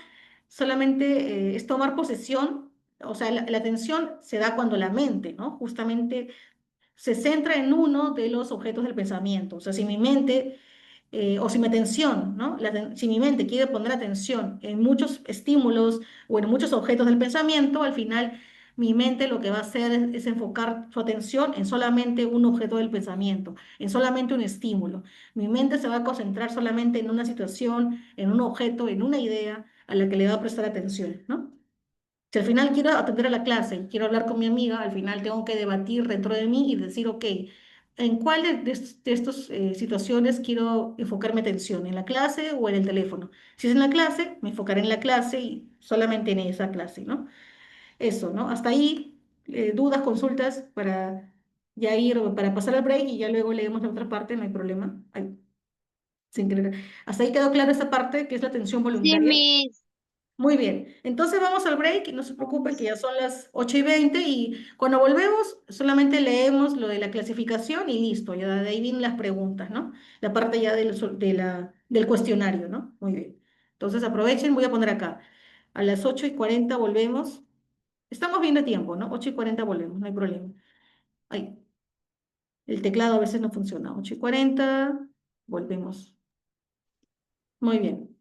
solamente es tomar posesión, o sea, la atención se da cuando la mente, ¿no? Justamente se centra en uno de los objetos del pensamiento. O sea, si mi mente o si mi atención, ¿no? Si mi mente quiere poner atención en muchos estímulos o en muchos objetos del pensamiento, al final mi mente lo que va a hacer es enfocar su atención en solamente un objeto del pensamiento, en solamente un estímulo. Mi mente se va a concentrar solamente en una situación, en un objeto, en una idea a la que le va a prestar atención, ¿no? Si al final quiero atender a la clase y quiero hablar con mi amiga, al final tengo que debatir dentro de mí y decir, ok, ¿en cuál de estas situaciones quiero enfocar mi atención? ¿En la clase o en el teléfono? Si es en la clase, me enfocaré en la clase y solamente en esa clase, ¿no? Eso, ¿no? Hasta ahí, dudas, consultas para ya ir, para pasar al break y ya luego leemos la otra parte, no hay problema. Ay, sin querer. Hasta ahí quedó clara esa parte que es la atención Sí, voluntaria. Miss. Muy bien, entonces vamos al break y no se preocupen que ya son las 8:20 y cuando volvemos solamente leemos lo de la clasificación y listo, ya de ahí vienen las preguntas, ¿no? La parte ya del cuestionario, ¿no? Muy bien. Entonces aprovechen, voy a poner acá. A las 8:40 volvemos. Estamos bien de tiempo, ¿no? 8:40 volvemos, no hay problema. Ay, el teclado a veces no funciona. 8:40, volvemos. Muy bien.